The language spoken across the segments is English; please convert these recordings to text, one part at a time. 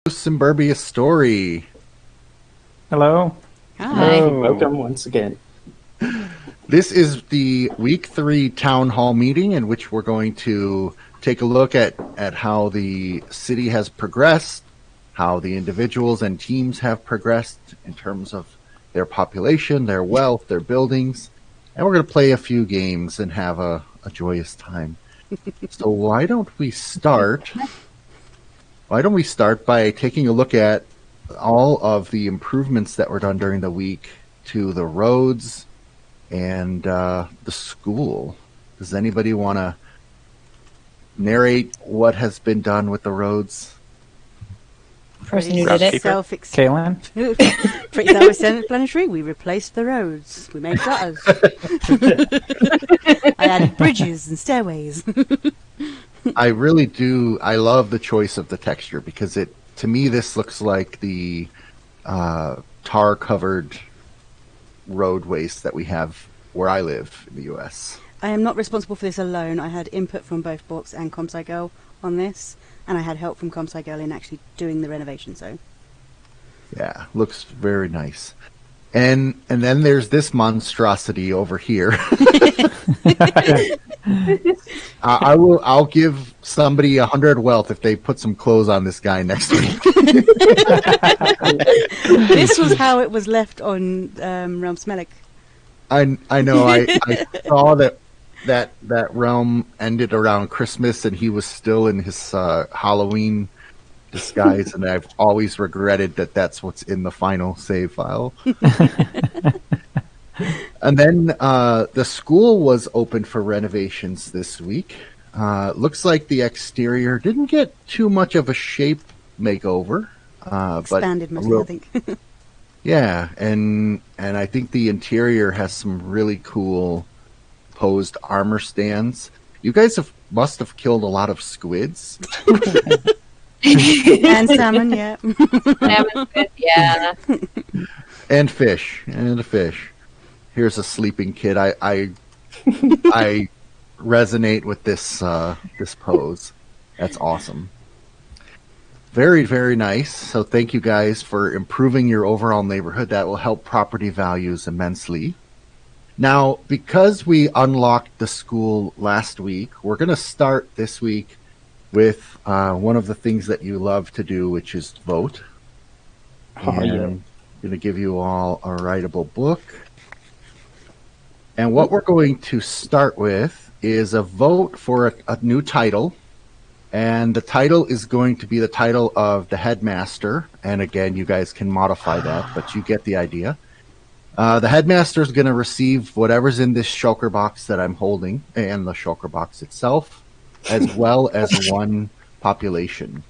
Simburbia Story. Hello. Hi. Welcome once again. This is the week 3 town hall meeting in which we're going to take a look at how the city has progressed, how the individuals and teams have progressed in terms of their population, their wealth, their buildings, and we're going to play a few games and have a joyous time. So why don't we start by taking a look at all of the improvements that were done during the week to the roads and the school. Does anybody want to narrate what has been done with the roads? Person who did it. Kaylin? Pretty self-explanatory. We replaced the roads. We made gutters. I added bridges and stairways. I really do. I love the choice of the texture because to me, this looks like the tar-covered roadways that we have where I live in the U.S. I am not responsible for this alone. I had input from both Books and ComSci Girl on this, and I had help from ComSci Girl in actually doing the renovation. So, yeah, looks very nice. And then there's this monstrosity over here. I'll give somebody 100 wealth if they put some clothes on this guy next week. This was how it was left on RealmSmalec. I know. I saw that realm ended around Christmas, and he was still in his Halloween disguise, and I've always regretted that that's what's in the final save file. And then the school was open for renovations this week. Looks like the exterior didn't get too much of a shape makeover. Expanded mostly, I think. Yeah, and I think the interior has some really cool posed armor stands. You guys must have killed a lot of squids. And salmon, yeah. Salmon, yeah. And fish. And a fish. Here's a sleeping kid. I resonate with this pose. That's awesome. Very, very nice. So thank you guys for improving your overall neighborhood. That will help property values immensely. Now, because we unlocked the school last week, we're going to start this week with one of the things that you love to do, which is vote. I'm going to give you all a writable book. And what we're going to start with is a vote for a new title. And the title is going to be the title of the headmaster. And again, you guys can modify that, but you get the idea. The headmaster is going to receive whatever's in this shulker box that I'm holding and the shulker box itself, as well as one population.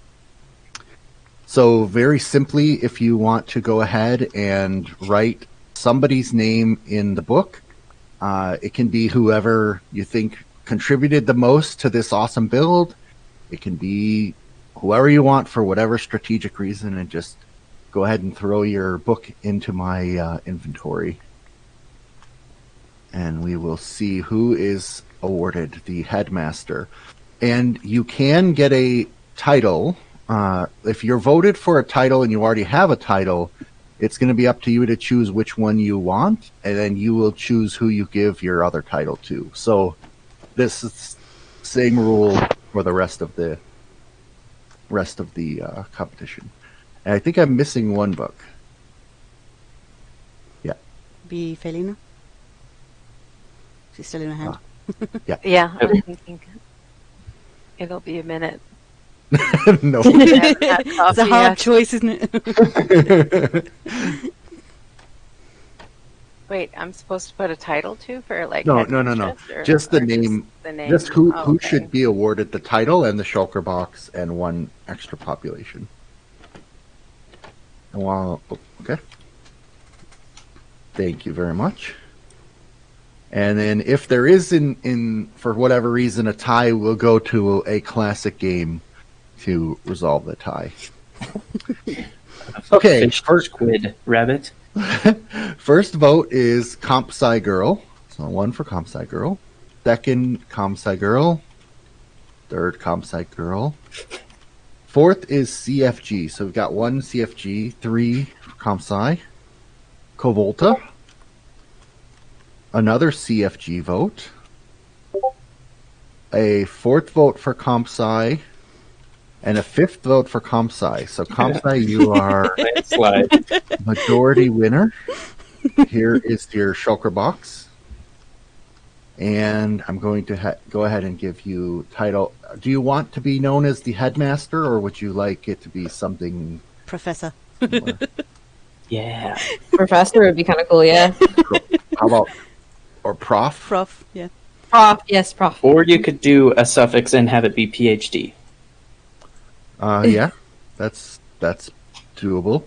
So very simply, if you want to go ahead and write somebody's name in the book, it can be whoever you think contributed the most to this awesome build. It can be whoever you want for whatever strategic reason, and just go ahead and throw your book into my inventory. And we will see who is awarded the headmaster. And you can get a title. If you're voted for a title and you already have a title, it's going to be up to you to choose which one you want, and then you will choose who you give your other title to. So this is the same rule for the rest of the competition. And I think I'm missing one book. Yeah. Be Felina. She's still in her hand. Yeah. Yeah, I'm thinking it'll be a minute. No. It's a hard choice, isn't it? Wait, I'm supposed to put a title too for like No. Just the name. Just the name. Just who okay. should be awarded the title and the shulker box and one extra population. Okay. Thank you very much. And then if there is in for whatever reason a tie, we'll go to a classic game to resolve the tie. Okay. Fish, squid, rabbit. First vote is ComSci Girl. So one for ComSci Girl. Second, ComSci Girl. Third, ComSci Girl. Fourth is CFG. So we've got 1 CFG, 3 for ComSci, Covolta, another CFG vote, a 4th vote for ComSci, and a 5th vote for ComSci. So ComSci, you are Landslide. majority winner. Here is your shulker box. And I'm going to go ahead and give you title. Do you want to be known as the headmaster, or would you like it to be something Professor. similar? Yeah. Professor would be kind of cool, yeah. How about, or prof? Prof, yeah. Prof, yes, prof. Or you could do a suffix and have it be PhD. Yeah, that's doable.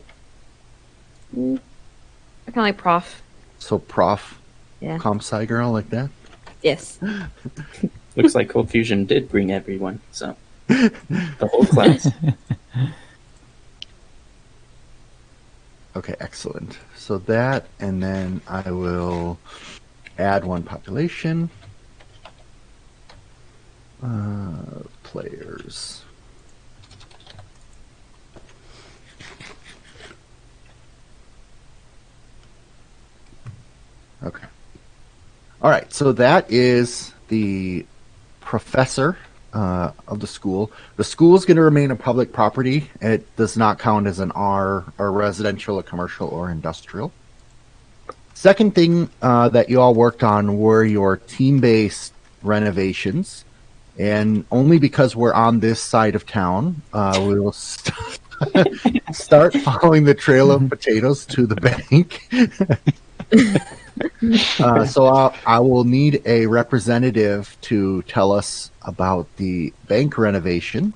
I kind of like prof. So prof, Yeah. ComSci girl, like that. Yes. Looks like Cold Fusion did bring everyone, so the whole class. Okay, excellent. So that, and then I will add 1 population. Players. Okay. All right, so that is the professor of the school. The school is going to remain a public property. It does not count as an R, or residential, or commercial, or industrial. Second thing that you all worked on were your team-based renovations. And only because we're on this side of town, we will start following the trail of potatoes to the bank. So I will need a representative to tell us about the bank renovation,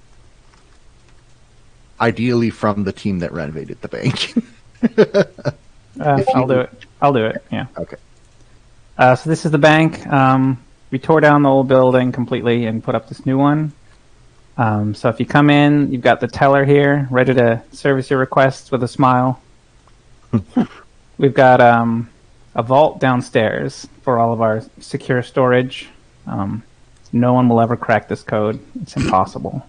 ideally from the team that renovated the bank. I'll do it. I'll do it. Yeah. Okay. So this is the bank. We tore down the old building completely and put up this new one. So if you come in, you've got the teller here, ready to service your requests with a smile. We've got a vault downstairs for all of our secure storage. No one will ever crack this code. It's impossible.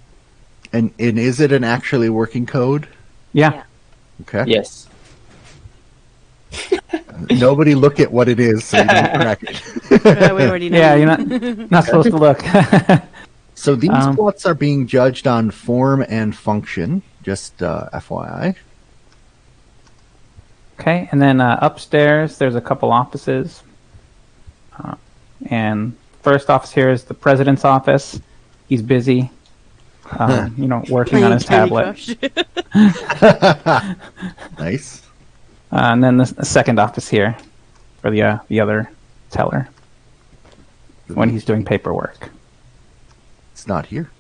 And is it an actually working code? Yeah. Okay. Yes. Nobody look at what it is so you don't crack it. We already know. Yeah, you're not supposed to look. So these plots are being judged on form and function, just FYI. Okay, and then upstairs there's a couple offices. And first office here is the president's office. He's busy, working on his tablet. Nice. And then the second office here for the other teller when he's doing paperwork. It's not here.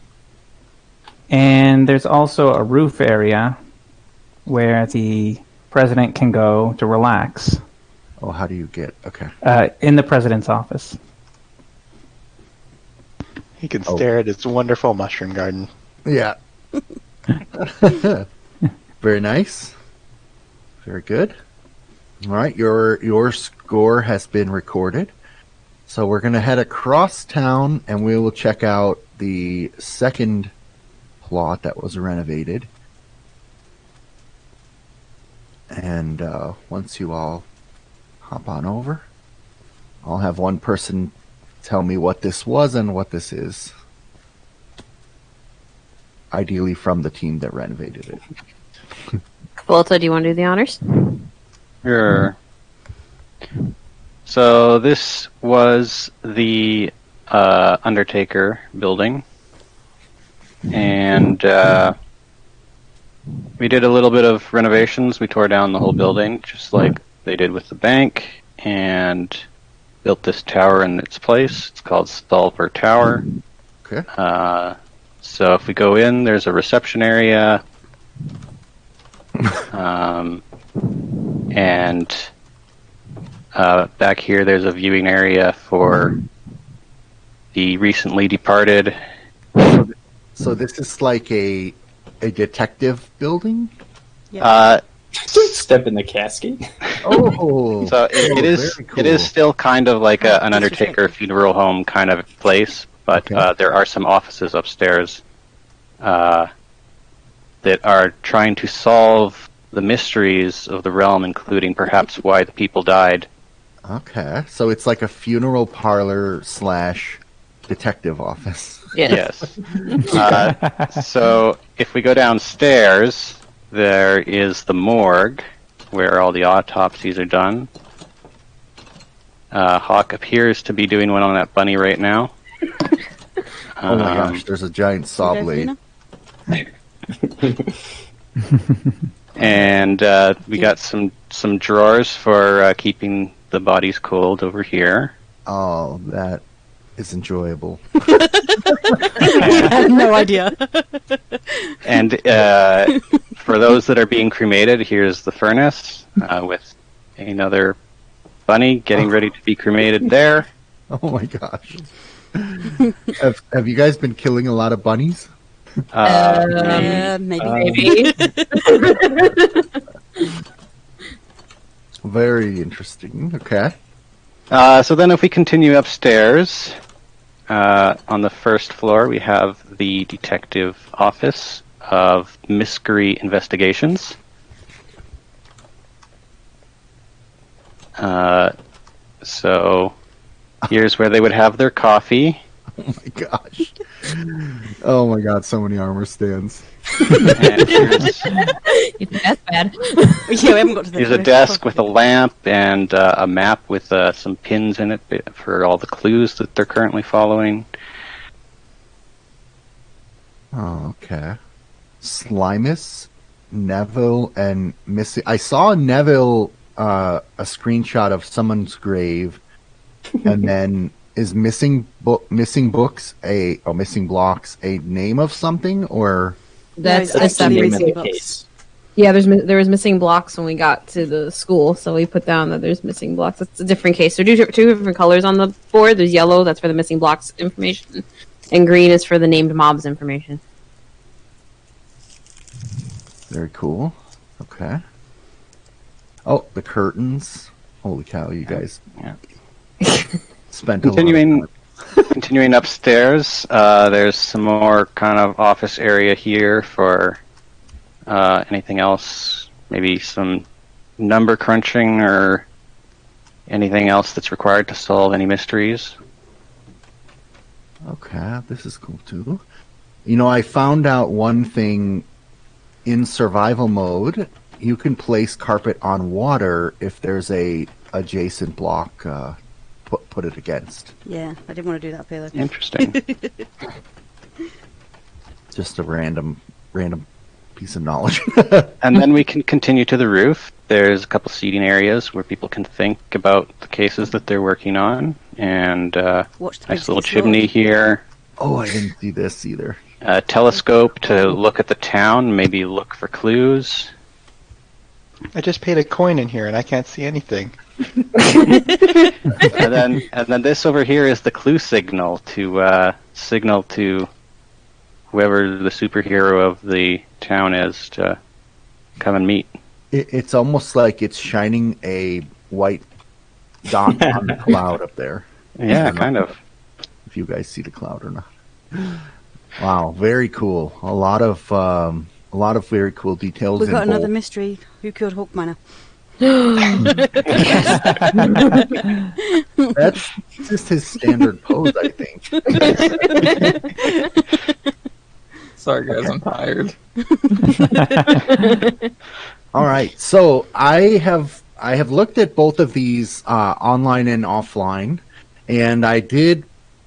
And there's also a roof area where the president can go to relax. Oh, how do you get? Okay. In the president's office. He can stare at his wonderful mushroom garden. Yeah. Very nice. Very good. All right, your score has been recorded. So we're going to head across town and we will check out the second plot that was renovated. And once you all hop on over, I'll have one person tell me what this was and what this is. Ideally from the team that renovated it. Volta, do you want to do the honors? Sure. So this was the Undertaker building. And we did a little bit of renovations. We tore down the whole building, just like they did with the bank, and built this tower in its place. It's called Stolper Tower. Okay. So if we go in, there's a reception area, and back here there's a viewing area for the recently departed. So this is like a detective building? Step in the casket. Oh. So it is very cool. it is still kind of like an Undertaker funeral home kind of place, but Okay. there are some offices upstairs. that are trying to solve the mysteries of the realm, including perhaps why the people died. Okay, so it's like a funeral parlor / detective office. Yes. So if we go downstairs, there is the morgue, where all the autopsies are done. Hawk appears to be doing one on that bunny right now. Oh my gosh, there's a giant saw Go, blade. Fiona. And we got some drawers for keeping the bodies cold over here. Oh, that is enjoyable. I had no idea. And for those that are being cremated, here's the furnace with another bunny getting ready to be cremated there. Oh my gosh. Have you guys been killing a lot of bunnies? Yeah, maybe. Very interesting. Okay. So then if we continue upstairs, on the first floor we have the detective office of mystery investigations. So here's where they would have their coffee. Oh my gosh. Oh my god, so many armor stands. And here's, You think that's bad? Yeah, we haven't got to the here's a desk with a lamp and a map with some pins in it for all the clues that they're currently following. Oh, okay. Slimus, Neville, and Missing. I saw Neville a screenshot of someone's grave, and then is missing blocks a name of something or? That's No, a it's actually separate missing the box. case. Yeah, there was missing blocks when we got to the school, so we put down that there's missing blocks. It's a different case. There are two different colors on the board. There's yellow, that's for the missing blocks information, and green is for the named mobs information. Very cool. Okay. Oh, the curtains. Holy cow, you guys Yeah. spent a lot of Continuing, time. continuing upstairs, there's some more kind of office area here for anything else, maybe some number crunching or anything else that's required to solve any mysteries. Okay, this is cool too. You know, I found out one thing in survival mode. You can place carpet on water if there's a adjacent block. Put it against. Yeah, I didn't want to do that, Peter. Interesting. Just a random piece of knowledge. And then we can continue to the roof. There's a couple seating areas where people can think about the cases that they're working on, and Watch the nice pigs little get slaughtered. chimney here. Oh, I didn't see this either. A telescope to look at the town, maybe look for clues. I just paid a coin in here and I can't see anything. and then this over here is the clue signal to signal to whoever the superhero of the town is to come and meet. It's almost like it's shining a white dot on the cloud up there. Yeah, kind of. If you guys see the cloud or not. Wow, very cool. A lot of very cool details. We've got in another bold. mystery. Who killed Hawk Manor? That's just his standard pose, I think. Sorry, guys, I'm tired. All right, so I have looked at both of these online and offline, and I did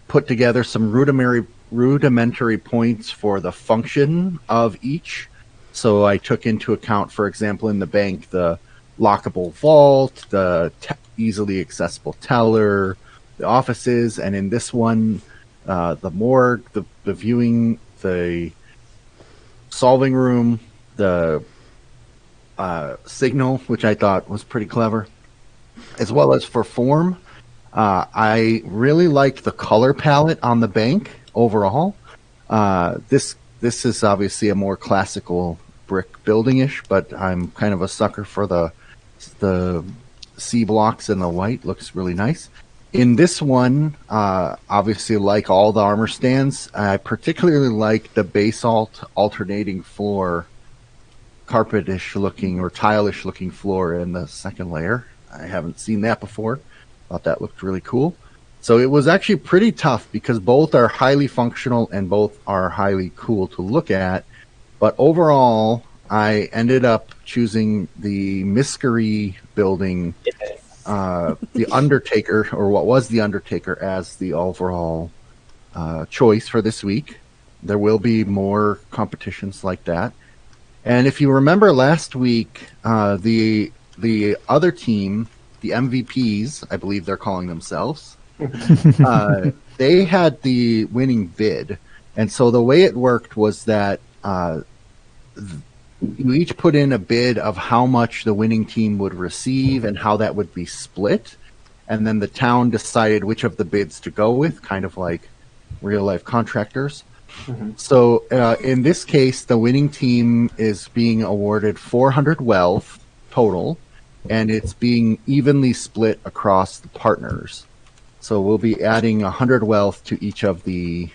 put together some rudimentary points for the function of each. So I took into account, for example, in the bank, the lockable vault, the easily accessible teller, the offices, and in this one, the morgue, the viewing, the solving room, the signal, which I thought was pretty clever, as well as for form. I really liked the color palette on the bank overall. This is obviously a more classical brick building-ish, but I'm kind of a sucker for the C blocks and the white. Looks really nice. In this one, obviously, like all the armor stands, I particularly like the basalt alternating floor carpetish looking or tile-ish looking floor in the second layer. I haven't seen that before. Thought that looked really cool. So it was actually pretty tough because both are highly functional and both are highly cool to look at. But overall, I ended up choosing the Mystery building, the Undertaker, or what was the Undertaker, as the overall choice for this week. There will be more competitions like that. And if you remember last week, the other team, the MVPs, I believe they're calling themselves, they had the winning bid. And so the way it worked was that you each put in a bid of how much the winning team would receive and how that would be split. And then the town decided which of the bids to go with, kind of like real life contractors. Mm-hmm. So in this case, the winning team is being awarded 400 wealth total, and it's being evenly split across the partners. So we'll be adding 100 wealth to each of the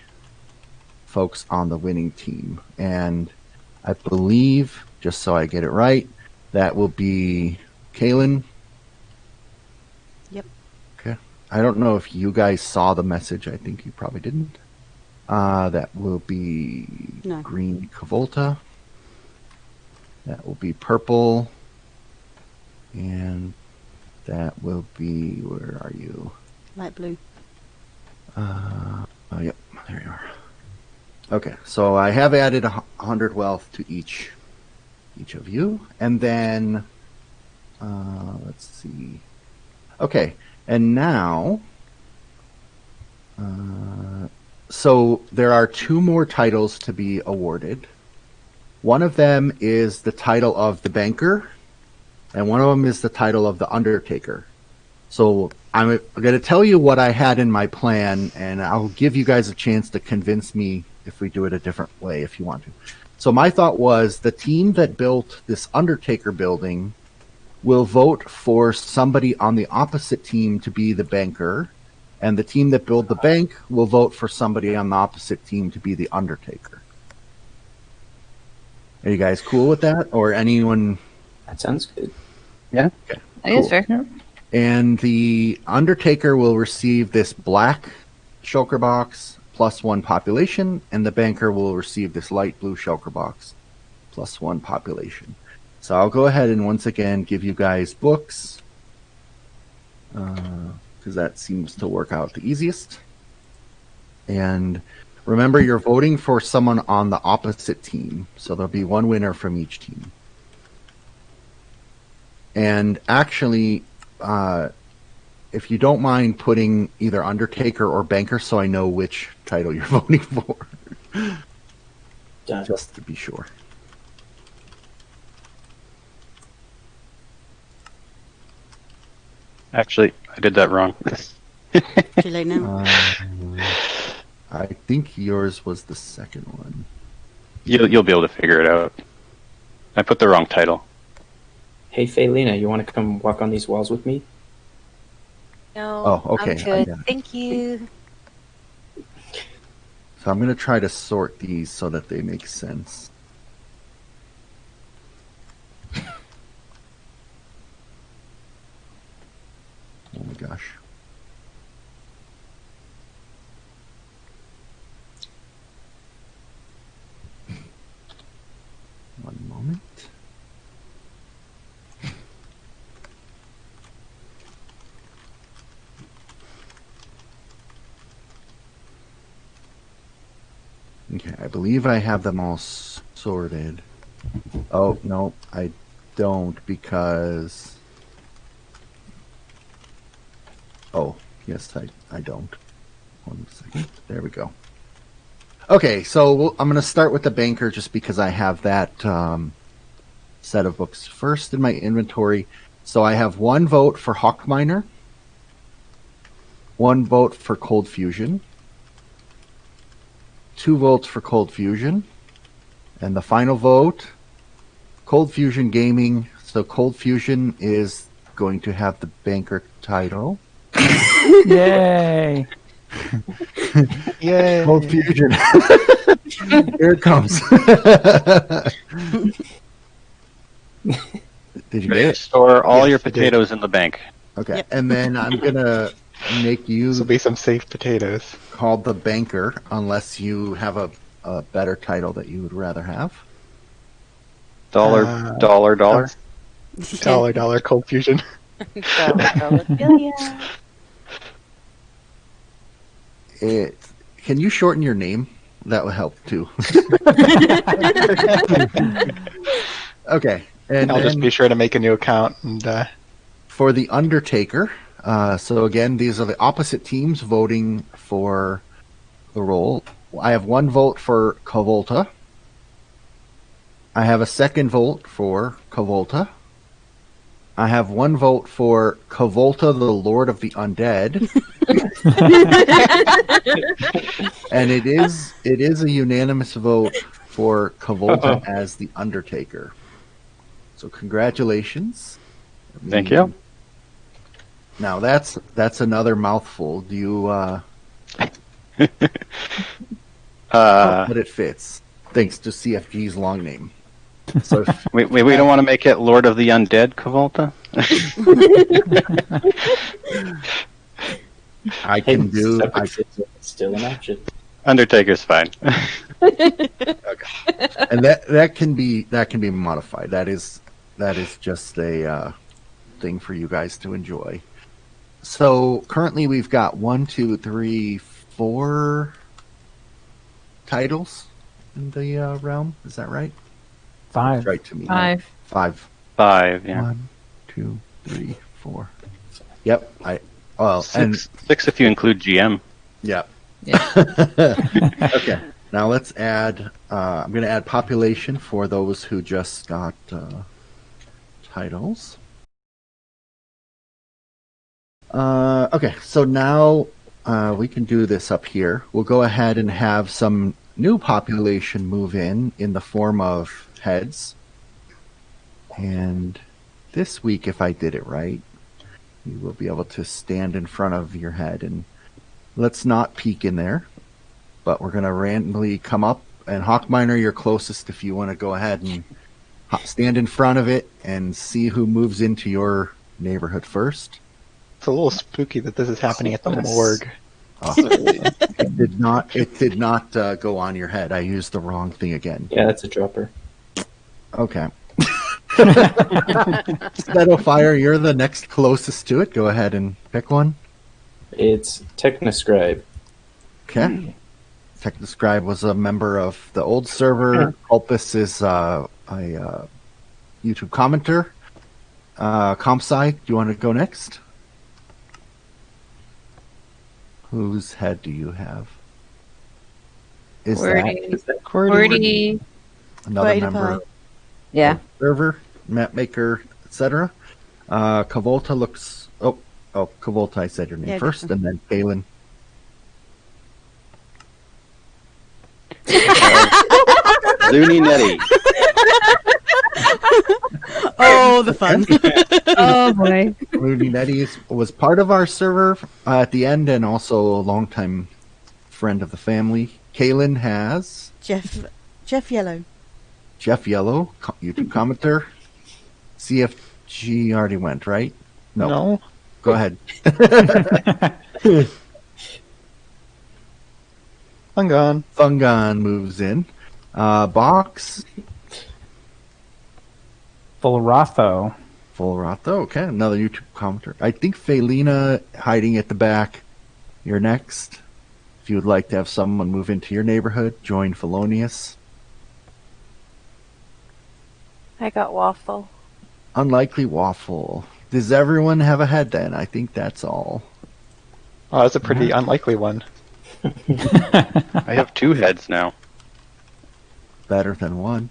folks on the winning team. And I believe, just so I get it right, that will be Kaylin. Yep. Okay. I don't know if you guys saw the message. I think you probably didn't. That will be Green Cavolta. That will be Purple. And that will be, where are you? Light blue. Yep, there you are. Okay, so I have added 100 wealth to each of you, and then let's see. Okay, and now, so there are 2 more titles to be awarded. One of them is the title of the Banker, and one of them is the title of the Undertaker. So I'm going to tell you what I had in my plan, and I'll give you guys a chance to convince me if we do it a different way if you want to. So my thought was the team that built this Undertaker building will vote for somebody on the opposite team to be the Banker, and the team that built the bank will vote for somebody on the opposite team to be the Undertaker. Are you guys cool with that? Or anyone? That sounds good. Yeah. Okay. I think it's fair. Yeah. And the Undertaker will receive this black shulker box plus 1 population, and the Banker will receive this light blue shulker box plus 1 population. So I'll go ahead and once again give you guys books, because that seems to work out the easiest. And remember, you're voting for someone on the opposite team, so there'll be 1 winner from each team. And actually, if you don't mind putting either Undertaker or Banker so I know which title you're voting for. Just to be sure. Actually, I did that wrong. Too late now. I think yours was the second one. You'll be able to figure it out. I put the wrong title. Hey, Faylina, you want to come walk on these walls with me? No, Oh, okay. I'm good. Thank you. So I'm going to try to sort these so that they make sense. Oh my gosh. One moment. Okay, I believe I have them all sorted. Oh, no, I don't because... Oh, yes, I don't. 1 second. There we go. Okay, so I'm going to start with the Banker just because I have that set of books first in my inventory. So I have 1 vote for Hawk Miner, 1 vote for Cold Fusion, 2 votes for Cold Fusion, and the final vote, Cold Fusion Gaming. So Cold Fusion is going to have the Banker title. Yay! Yay! Cold Fusion. Here it comes. Did you get it? Store all Yes, your I did. potatoes in the bank. Okay. Yep. And then I'm gonna make This will you be some safe potatoes. called the banker, unless you have a better title that you would rather have. Dollar, Uh, dollar. $1 cold fusion. $1. Can you shorten your name? That would help too. Okay. And I'll just then be sure to make a new account. And for the Undertaker, so again, these are the opposite teams voting for the role. I have one vote for Kavolta. I have a second vote for Kavolta. I have one vote for Kavolta, the Lord of the Undead. And it is a unanimous vote for Kavolta as the Undertaker. So congratulations. Thank you. Now that's another mouthful. Do you but it fits. Thanks to CFG's long name. So we don't want to make it Lord of the Undead, Kavolta? I can do It's still an option. Undertaker's fine. and that can be modified. That is just a thing for you guys to enjoy. So currently we've got 1, 2, 3, 4 titles in the realm. Is that right? 5. That's right to me. 5. 5. 5, yeah. 1, 2, 3, 4. Yep. Six if you include GM. Yep. Yeah. Okay. Now let's add. I'm going to add population for those who just got titles. Okay, so now we can do this up here. We'll go ahead and have some new population move in the form of heads. And this week, if I did it right, you will be able to stand in front of your head. And let's not peek in there, but we're going to randomly come up. And Hawkminer, you're closest if you want to go ahead and stand in front of it and see who moves into your neighborhood first. it's a little spooky that this is happening at the morgue. It did not go on your head. I used the wrong thing again. Yeah, that's a dropper. Okay. Shadowfire, you're the next closest to it. Go ahead and pick one. It's Technoscribe. Okay. Technoscribe was a member of the old server. Culpus is a YouTube commenter. Compsci, do you want to go next? Whose head do you have? Is that Qwerty. another Qwerty member Pie. of Yeah. the server, mapmaker, etc.? Kavolta looks... Oh, Kavolta, I said your name Yeah, first, go. and then Kalen. Looney Netty. Oh, the fun. Oh boy. Rudy Netty was part of our server at the end and also a longtime friend of the family. Kalen has Jeff Yellow. Jeff Yellow, YouTube commenter. CFG already went, right? No. Go ahead. Fungon. Fungon moves in. Box. Fulratho. Fulratho, okay. Another YouTube commenter. I think Felina hiding at the back. You're next. If you would like to have someone move into your neighborhood, join Felonius. I got Waffle. Unlikely Waffle. Does everyone have a head then? I think that's all. Oh, that's a pretty unlikely one. I have 2 heads now. Better than one.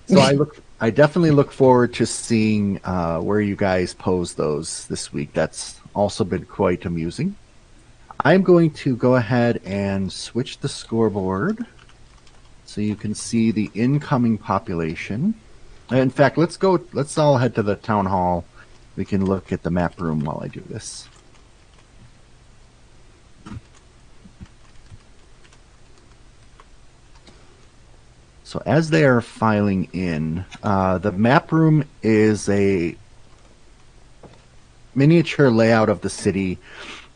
So I definitely look forward to seeing where you guys pose those this week. That's also been quite amusing. I'm going to go ahead and switch the scoreboard so you can see the incoming population. In fact, let's all head to the town hall. We can look at the map room while I do this. So as they are filing in, the map room is a miniature layout of the city.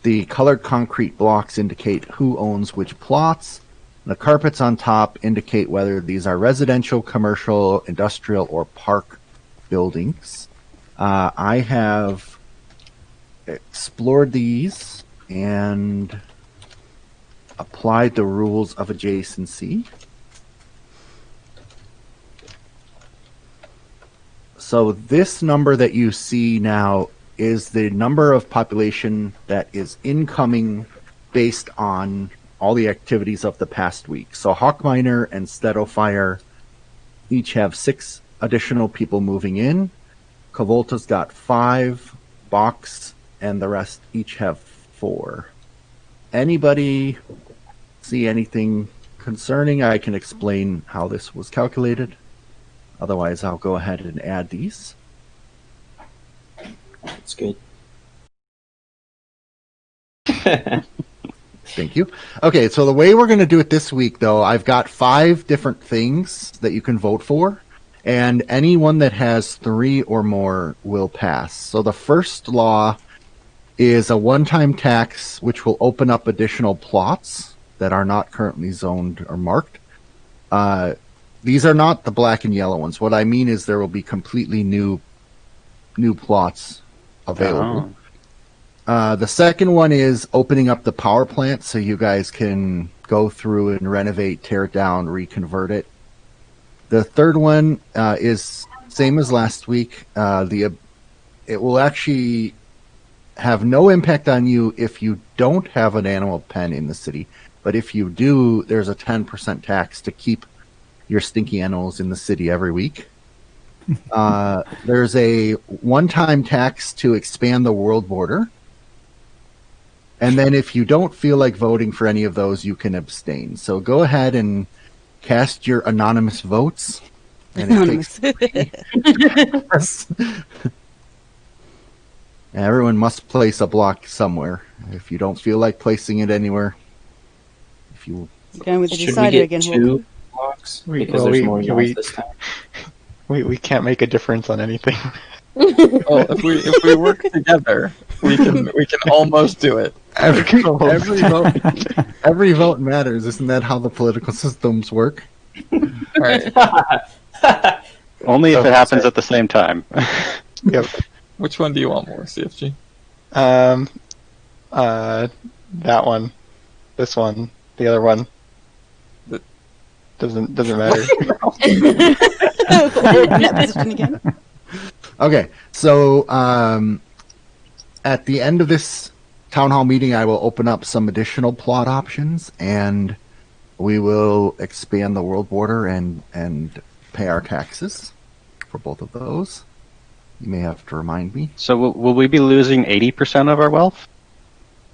The colored concrete blocks indicate who owns which plots. The carpets on top indicate whether these are residential, commercial, industrial, or park buildings. I have explored these and applied the rules of adjacency. So this number that you see now is the number of population that is incoming based on all the activities of the past week. So Hawkminer and Steadofire each have 6 additional people moving in. Kavolta's got 5, Box and the rest each have 4. Anybody see anything concerning? I can explain how this was calculated. Otherwise, I'll go ahead and add these. That's good. Thank you. Okay, so the way we're going to do it this week, though, I've got 5 different things that you can vote for, and anyone that has 3 or more will pass. So the first law is a one-time tax, which will open up additional plots that are not currently zoned or marked. These are not the black and yellow ones. What I mean is there will be completely new plots available. The second one is opening up the power plant so you guys can go through and renovate, tear it down, reconvert it. The third one is same as last week. It will actually have no impact on you if you don't have an animal pen in the city. But if you do, there's a 10% tax to keep your stinky animals in the city every week. There's a one-time tax to expand the world border. And then if you don't feel like voting for any of those, you can abstain. So go ahead and cast your anonymous votes. And Anonymous. Everyone must place a block somewhere. If you don't feel like placing it anywhere, if you You're going with the Should we decider get again, Hawk. 2 blocks? Because there's more yards this time. We can't make a difference on anything. Well, if we work together, we can almost do it. every vote matters. Isn't that how the political systems work? Right. Only if it happens at the same time. Yep. Which one do you want more, CFG? That one, this one, the other one. Doesn't matter. That position again. Okay, so at the end of this town hall meeting, I will open up some additional plot options, and we will expand the world border and pay our taxes for both of those. You may have to remind me. So will we be losing 80% of our wealth?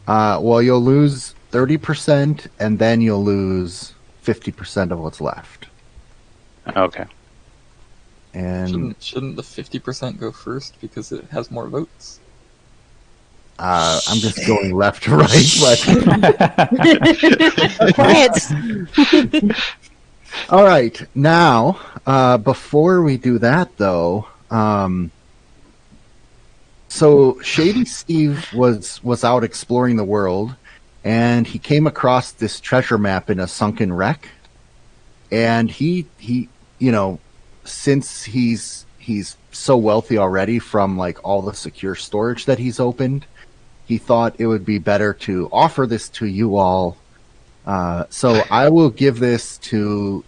Well, you'll lose 30%, and then you'll lose 50% of what's left. Okay. And Shouldn't the 50% go first because it has more votes? I'm just going left to right, but Quiet. all right. Now, before we do that, though, so Shady Steve was out exploring the world, and he came across this treasure map in a sunken wreck, and he since he's so wealthy already from like all the secure storage that he's opened, he thought it would be better to offer this to you all. So I will give this to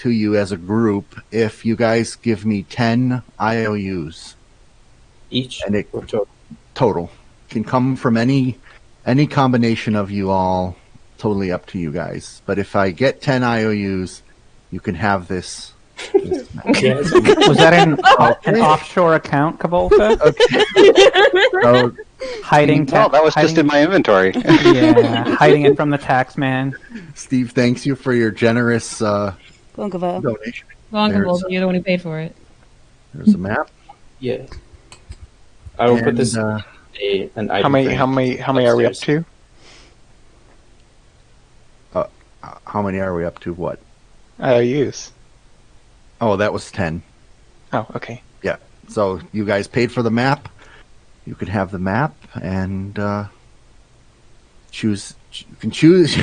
you as a group if you guys give me 10 IOUs. Each? And it Or total? total can come from any combination of you all. Totally up to you guys. But if I get 10 IOUs, you can have this. Yes. Was that an offshore account, Kavolta? So, Hiding No, that was just in my inventory. Yeah, hiding it from the tax man. Steve, thanks you for your generous Go on, Gaval. donation. Long There's- Kavolta, you're the one who paid for it. There's a map. Yeah. I will put And, this an item How many frame are we up upstairs. to? How many are we up to? What? IOUs. Oh, that was 10. Oh, okay. Yeah. So you guys paid for the map. You could have the map and choose. You can choose.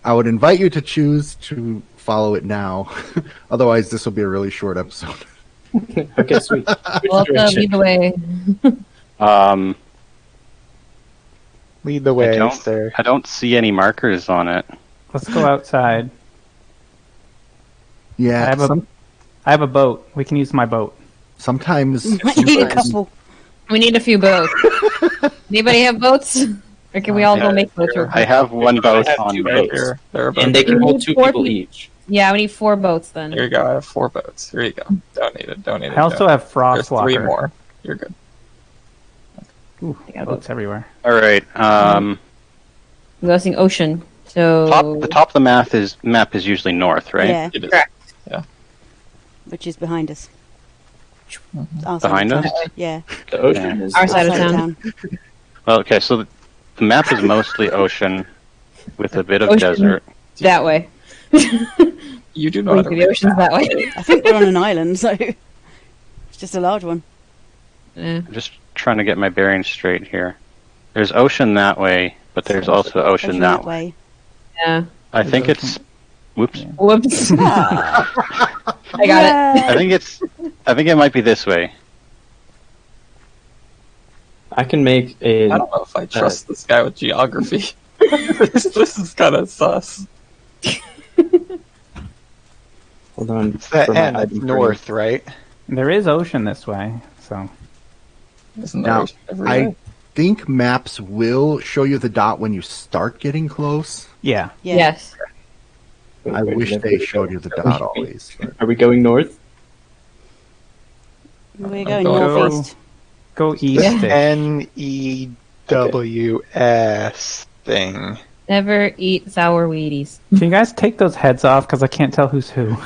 I would invite you to choose to follow it now. Otherwise, this will be a really short episode. Okay, sweet. Well, lead the way. Lead the I way, don't, sir. I don't see any markers on it. Let's go outside. Yeah. I have a boat. We can use my boat. Sometimes. Might need a couple. We need a few boats. Anybody have boats? Or can we all go make boats? real I quick? have one boat have on two boat. boats. Here, there are boats. And they can We hold need 2 4 people people. each. Yeah, we need 4 boats then. Here you go. I have 4 boats. Here you go. Donate it. Donate it. I also have There's Frostwalker. 3 more. You're good. Ooh, I got a boats everywhere. All right. I'm guessing ocean. So The top of the map is usually north, right? Yeah, It is. Correct. which is behind us. Mhm. Our side Behind of us? town. Yeah. The ocean Yeah. is. Our side of town. Well, okay. So the map is mostly ocean, with a bit of Ocean. desert. that way. You do know how to The read ocean's that way. I think we're on an island, so it's just a large one. Yeah. I'm just trying to get my bearings straight here. There's ocean that way, but there's also ocean that way. Yeah. I think it's. Whoops. Yeah. Whoops. I got it. I think it might be this way. I can make a. I don't know if I trust this guy with geography. this is kind of sus. Hold on. It's that for my end. That's item north, right? There is ocean this way, so Isn't there Now, ocean every I way? think maps will show you the dot when you start getting close. yeah. Yeah. Yes. Wait, I where wish did they go? showed you the dot always. but- Are we going north? We're going Go- northeast. Go The east. NEWS thing. Never eat sour Wheaties. Can you guys take those heads off? Because I can't tell who's who.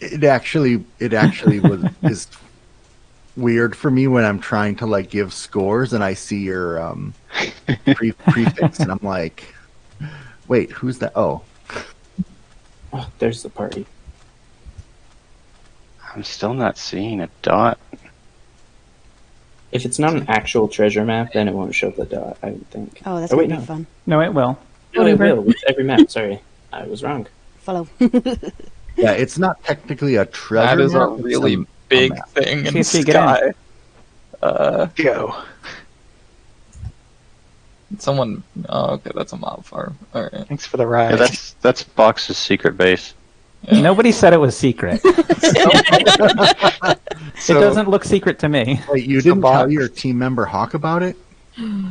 It actually is weird for me when I'm trying to like give scores and I see your prefix and I'm like, wait, who's that? Oh, Oh, there's the party. I'm still not seeing a dot. If it's not an actual treasure map, then it won't show the dot, I would think. Oh, that's Oh, going wait, to be no. fun. No, it will. No, it will with every map. Sorry, I was wrong. Follow. yeah, it's not technically a treasure. That is a map, it's really big map. thing in See if you get Sky. Go. Someone. Oh, okay, that's a mob farm. All right. Thanks for the ride. Yeah, that's Box's secret base. Yeah. Nobody said it was secret. It So- doesn't look secret to me. Wait, you It's a didn't tell box. your team member Hawk about it?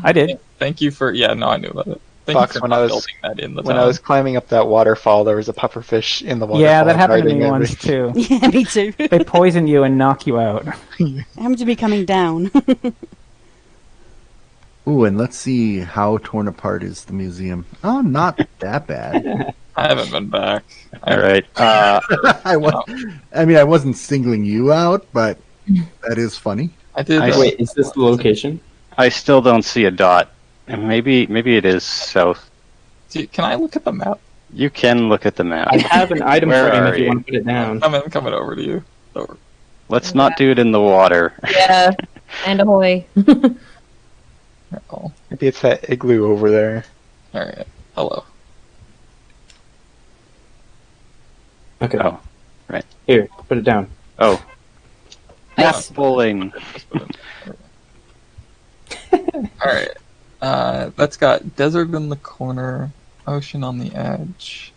I did. Thank you for. Yeah, no, I knew about it. Thank Fox, you for when not I was- building that in the When town. I was climbing up that waterfall, there was a pufferfish in the waterfall. Yeah, that happened to guarding me every- once too. Yeah, me too. They poison you and knock you out. It happened to be coming down. Ooh, and let's see how torn apart is the museum. Oh, not that bad. I haven't been back. All right. I mean, I wasn't singling you out, but that is funny. I did. Wait, is this the location? I still don't see a dot. And maybe it is south. Can I look at the map? You can look at the map. I have an item Where frame are if you you? want to put it down. I'm coming over to you. Over. Let's not do it in the water. Yeah. And ahoy. Oh, Maybe it's that igloo over there. all right. Hello. Okay. Oh, Here, put it down. oh. Nice. Map bowling. All right. That's got desert in the corner, ocean on the edge.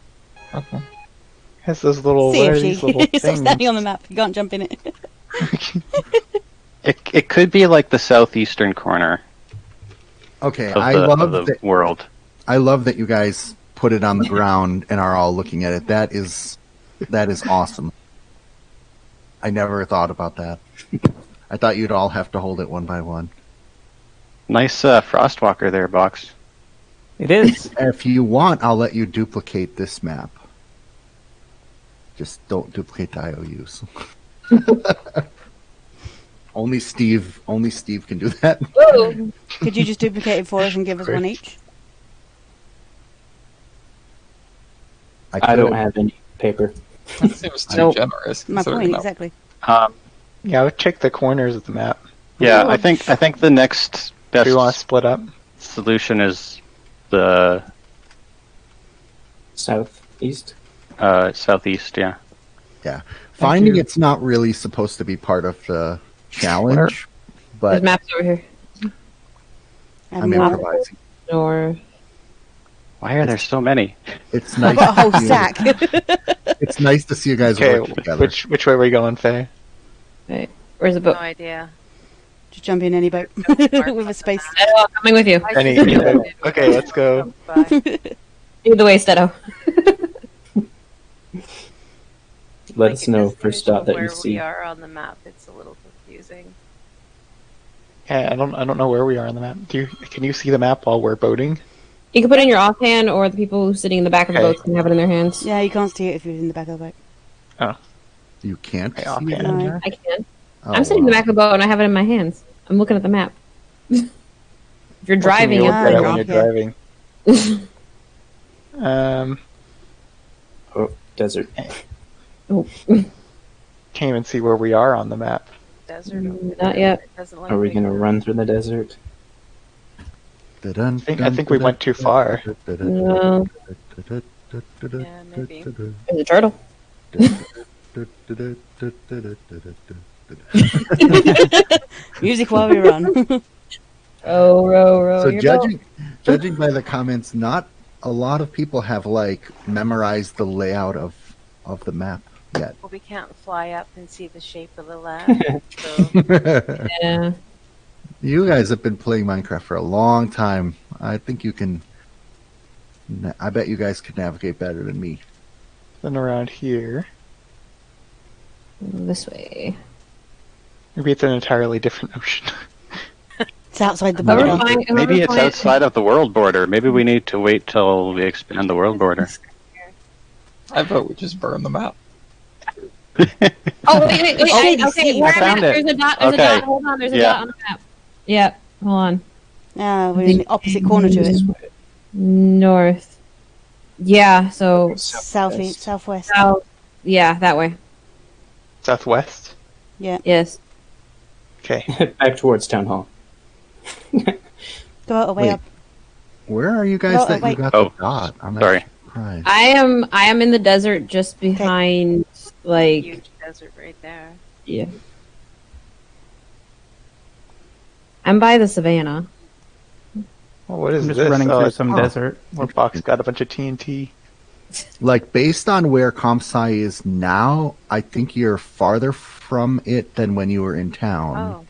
Okay. Has those little, See what are if these she little stop things? standing on the map. You can't jump in it. It could be like the southeastern corner Okay, of I the, love of the that. world. I love that you guys put it on the ground and are all looking at it. That is awesome. I never thought about that. I thought you'd all have to hold it one by one. Nice frostwalker there, Box. It is. If you want, I'll let you duplicate this map. Just don't duplicate the IOUs. Only Steve can do that. Woo! Could you just duplicate it for us and give us one each? I don't could. have any paper. That seems too Nope. generous. My considering point, that- exactly. Yeah, I would check the corners of the map. Yeah, I think the next Do best we want to split up? solution is the Southeast. southeast. Yeah. Finding you. it's not really supposed to be part of the challenge, There's but maps over here. I'm more. improvising. Or Why are there so many? It's I've nice. got a whole to see- stack. It's nice to see you guys Okay, work together. which way are we going, Faye? wait, where's the No boat? idea. Just jump in any boat with a space. Oh, I'm coming with you. Any? Okay, let's go. Bye. Lead the way, Stedo. Let Like, us in know this first visual dot that where you we see. are on the map, it's a little confusing. Yeah, I don't know where we are on the map. Can you see the map while we're boating? You can put it in your offhand, or the people sitting in the back of the Okay. boat can have it in their hands. Yeah, you can't see it if you're in the back of the boat. You can't Okay, see I'll it get in in. there? I can. Oh, I'm sitting in the wow. back of the boat and I have it in my hands. I'm looking at the map. If you're Or can driving, you it's look at it yeah. when you're driving? Oh, desert. Can't even see where we are on the map. Desert. Not yet. It doesn't look Are we big gonna enough. run through the desert? I I think we went too far. No, Yeah, maybe. there's a turtle. Music while we run. Oh, row, So your boat. judging by the comments, not a lot of people have like memorized the layout of the map yet. Well, we can't fly up and see the shape of the land. So Yeah. You guys have been playing Minecraft for a long time. I think you can. I bet you guys could navigate better than me. Then around here, This way. maybe it's an entirely different ocean. It's outside the Whoever boat. find- whoever Maybe it's find- outside of the world border. Maybe we need to wait till we expand the world border. I vote we just burn the map. Oh, wait. Shady Okay, scene. where I am found at? it. There's a dot. There's Okay. a dot. Hold on. There's a Yeah. dot on the map. Yeah. Hold on. We're in the opposite corner to it. North. Yeah. So Southeast, southwest. south. Yeah, that way. Southwest. Yes. Okay. Back towards town hall. Go out away Wait. up. Where are you guys Well, that you wait. got Oh, the dot? I'm sorry. actually surprised. I am in the desert just behind like huge desert right there. yeah. I'm by the savannah. Well, what is I'm just this? running through it's- some desert. Our box got a bunch of TNT. Like based on where ComSci is now, I think you're farther from it than when you were in town. Oh.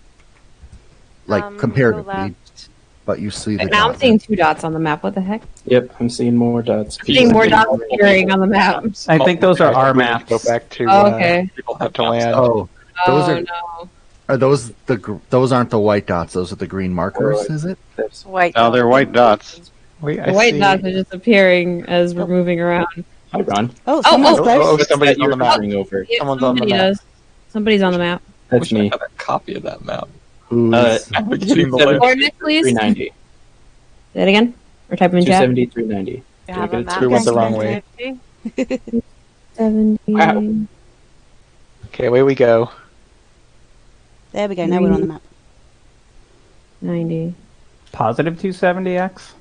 Like Go comparatively, left. but you see the And now I'm dot. seeing 2 dots on the map. What the heck? Yep, I'm seeing more dots. Seeing more dots appearing on the map. I think those are our We need to maps. Go back to Oh, okay. People up have to maps. land. Oh, those Oh are no. are those those aren't the white dots. Those are the green markers. Is it? There's White. No, they're white dots. Wait, I The white see. dots are just appearing as we're moving around. Hi, Ron. Oh, someone's Oh, close. oh, somebody's on the map. Coming over. Yeah, Someone's on the somebody map. does. Somebody's on the map. That's Wish me. I had a copy of that map. Who's I'm getting the list. Coordinates, please. 390. Say that again. Or type them in chat. 270, 390. You Did I have get a it? map. We went the wrong Okay. way. 70. Wow. Okay, away we go. There we go. Now we're on the map. 90. Positive 270x?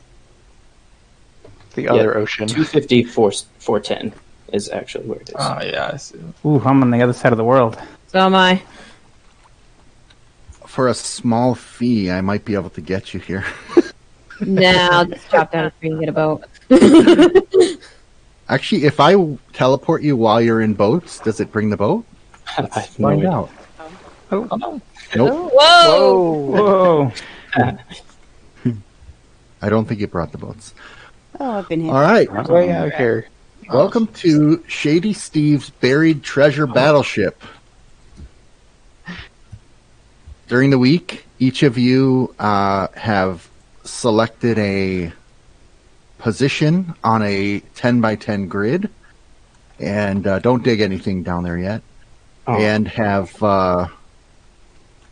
The other ocean. 250, 410 is actually where it is. Oh, yeah, I see. Ooh, I'm on the other side of the world. So am I. for a small fee? I might be able to get you here. Nah, I'll just chop down a tree and get a boat. Actually, if I teleport you while you're in boats, does it bring the boat? I have Let's no find idea. out. Oh, no. Nope. Whoa! Whoa! I don't think it brought the boats. Oh, I've been here. All right. Way out here. Welcome to Shady Steve's Buried Treasure Battleship. During the week, each of you have selected a position on a 10 by 10 grid, and don't dig anything down there yet, Oh. and have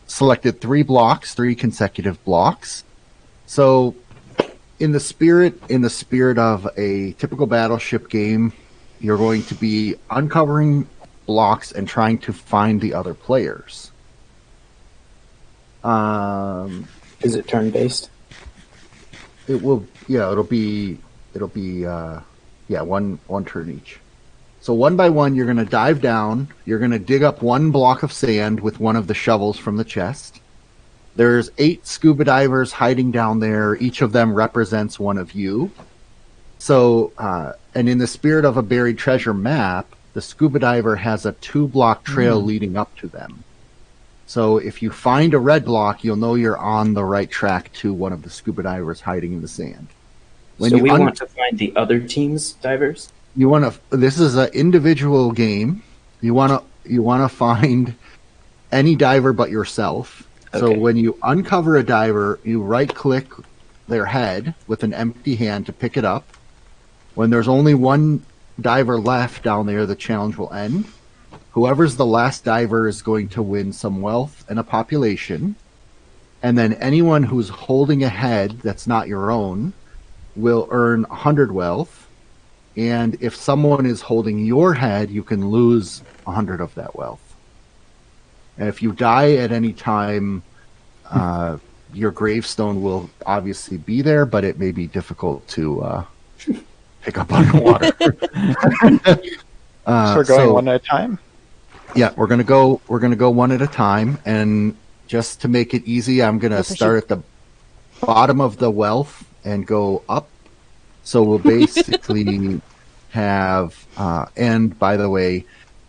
selected 3 consecutive blocks. So, in the spirit of a typical battleship game, you're going to be uncovering blocks and trying to find the other players. Is it turn based? It will, yeah, it'll be one turn each. So one by one, you're going to dive down. You're going to dig up one block of sand with one of the shovels from the chest. There's 8 scuba divers hiding down there. Each of them represents one of you. So, and in the spirit of a buried treasure map, the scuba diver has a 2-block trail leading up to them. So if you find a red block, you'll know you're on the right track to one of the scuba divers hiding in the sand. So we want to find the other team's divers? You want to. This is an individual game. You want to find any diver but yourself. So Okay. when you uncover a diver, you right-click their head with an empty hand to pick it up. When there's only one diver left down there, the challenge will end. Whoever's the last diver is going to win some wealth and a population. And then anyone who's holding a head that's not your own will earn 100 wealth. And if someone is holding your head, you can lose 100 of that wealth. And if you die at any time, your gravestone will obviously be there, but it may be difficult to pick up underwater. So we're going one at a time. Yeah, we're gonna go one at a time, and just to make it easy, I'm gonna start at the bottom of the wealth and go up. So we'll basically have, and by the way,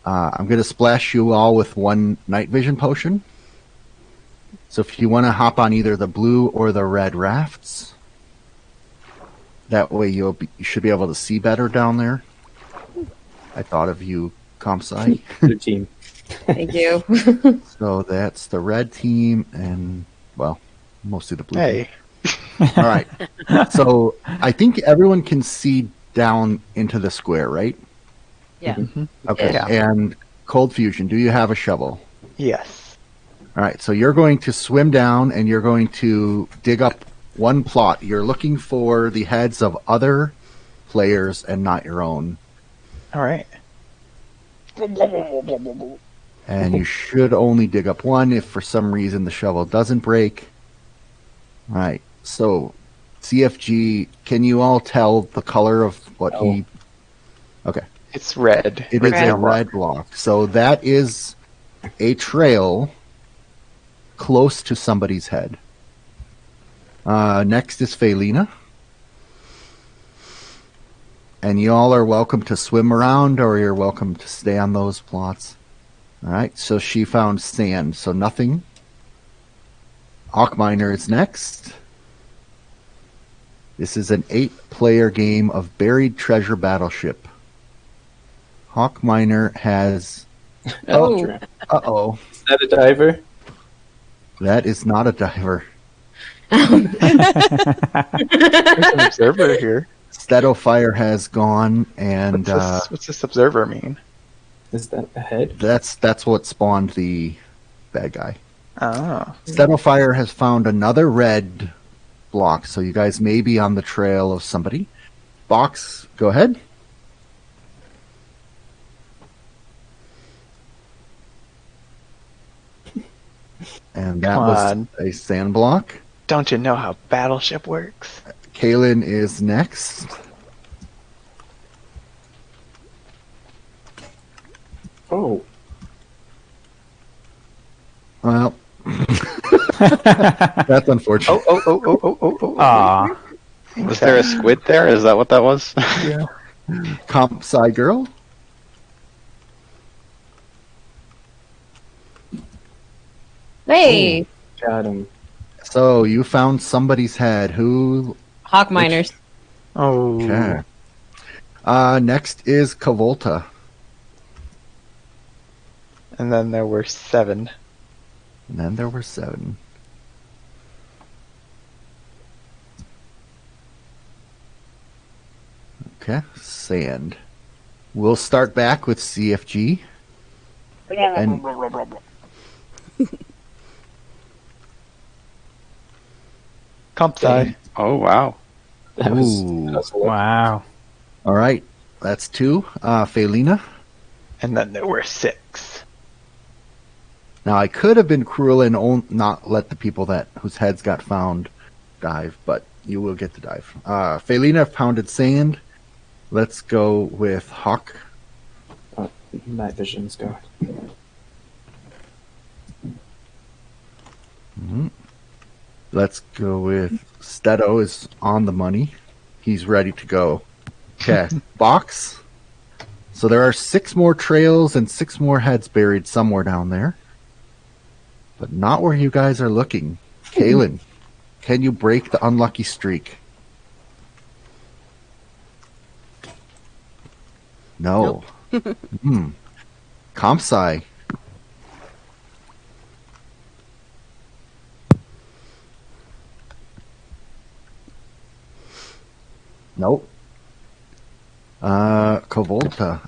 I'm going to splash you all with 1 night vision potion. So if you want to hop on either the blue or the red rafts, that way you should be able to see better down there. I thought of you, Comsci. Good team. Thank you. So that's the red team, and well, mostly the blue. Hey. All right. So I think everyone can see down into the square, right? Yeah. Okay. Yeah. And Cold Fusion, do you have a shovel? Yes. All right. So you're going to swim down and you're going to dig up one plot. You're looking for the heads of other players and not your own. All right. And you should only dig up one if for some reason the shovel doesn't break. All right. So, CFG, can you all tell the color of what he... Okay. It's red. It is Red. a red block. So that is a trail close to somebody's head. Next is Felina. And you all are welcome to swim around or you're welcome to stay on those plots. All right, so she found sand, so nothing. Hawkminer is next. This is an 8-player game of buried treasure battleship. Hawkminer has... Oh. Uh-oh. Is that a diver? That is not a diver. There's an observer here. Stedofire has gone, and What's this observer mean? Is that a head? that's what spawned the bad guy. Oh. Stedofire has found another red block, so you guys may be on the trail of somebody. Box, go ahead. And that Come was on. a sand block. Don't you know how Battleship works? Kaylin is next. Oh. Well, that's unfortunate. Oh. Aw. Was there a squid there? Is that what that was? Yeah. Comp Sci Girl. Hey, Got him. So you found somebody's head. Who? Hawk Miners. Oh. Okay. Next is Kavolta. And then there were 7. And then there were 7. Okay, sand. We'll start back with CFG. And Comp sci. Oh wow. That was, Ooh. that was a lot. Wow. all right. That's 2. Felina. And then there were 6. Now, I could have been cruel and not let the people whose heads got found dive, but you will get to dive. Felina pounded sand. Let's go with Hawk. Night vision's gone. Mhm. Let's go with Stedo is on the money. He's ready to go. Okay, Box. So there are 6 more trails and 6 more heads buried somewhere down there. But not where you guys are looking. Kaylin, can you break the unlucky streak? No. Compsci. Nope. Covolta.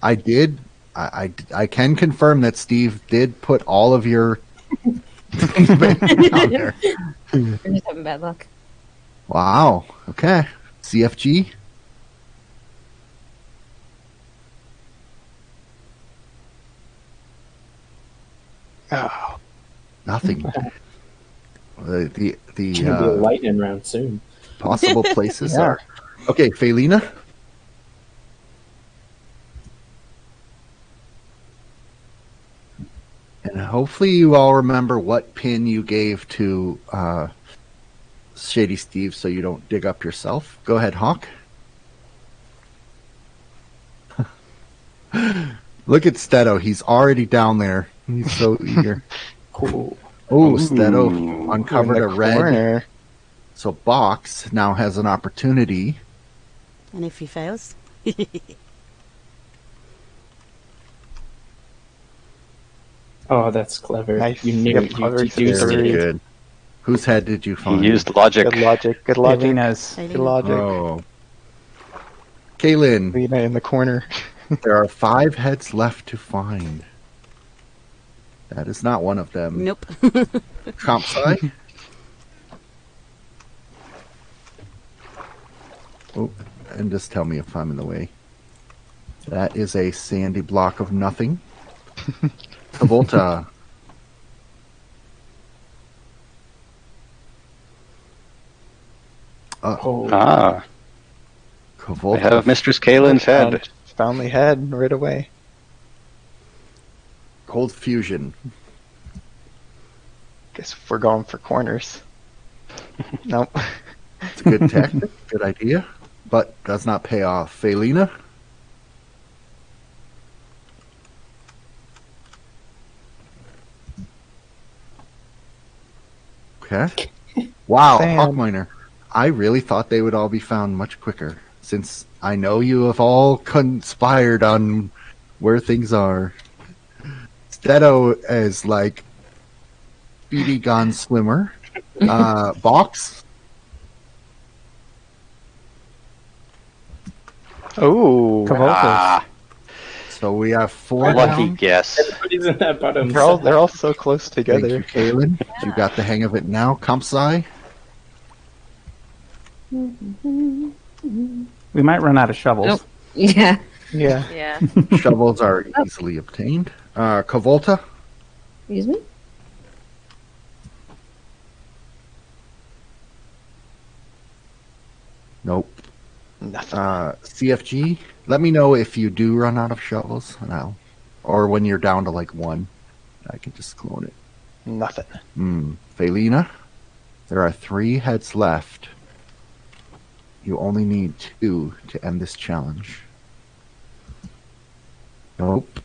I can confirm that Steve did put all of your things down there. We're just having bad luck. Wow. Okay. CFG. Oh. Nothing. The It's gonna be a lightning round soon. possible places Yeah. are. Okay, Felina. And hopefully you all remember what pin you gave to Shady Steve so you don't dig up yourself. Go ahead, Hawk. Look at Stedo. He's already down there. He's so eager. Cool. Oh, Ooh. Stedo uncovered In a the red. corner. So Box now has an opportunity. And if he fails? Oh, that's clever. Nice. You knew Yep, you clever deduced theory. Very it. good. Whose head did you He find? used logic. Good logic. Good logic. Felina's. Good logic. Oh. Kaylin, Lena in the corner. there are 5 heads left to find. That is not one of them. Nope. Compsci? Oh, and just tell me if I'm in the way. That is a sandy block of nothing. Travolta. Oh, Ah, I Travolta. have Mistress Kaylin's head. Found the head right away. Cold fusion. Guess we're going for corners. Nope. It's a good tactic, good idea, but does not pay off. Felina? Okay. Wow, Sam. Hawkminer. I really thought they would all be found much quicker, since I know you have all conspired on where things are. Stedo is like Speedy Gone Swimmer. Box? Oh. Cavolta's. Ah, So we have 4 lucky down. guess. everybody's in that bottom. They're all so close Thank you, together. Kaylin. You got the hang of it now. Compsci? We might run out of shovels. Nope. Yeah. Yeah. Yeah. Shovels are easily obtained. Cavolta? Excuse me? Nope. Nothing. CFG? Let me know if you do run out of shovels now. Or when you're down to like 1. I can just clone it. Nothing. Felina? There are 3 heads left. You only need 2 to end this challenge. Nope.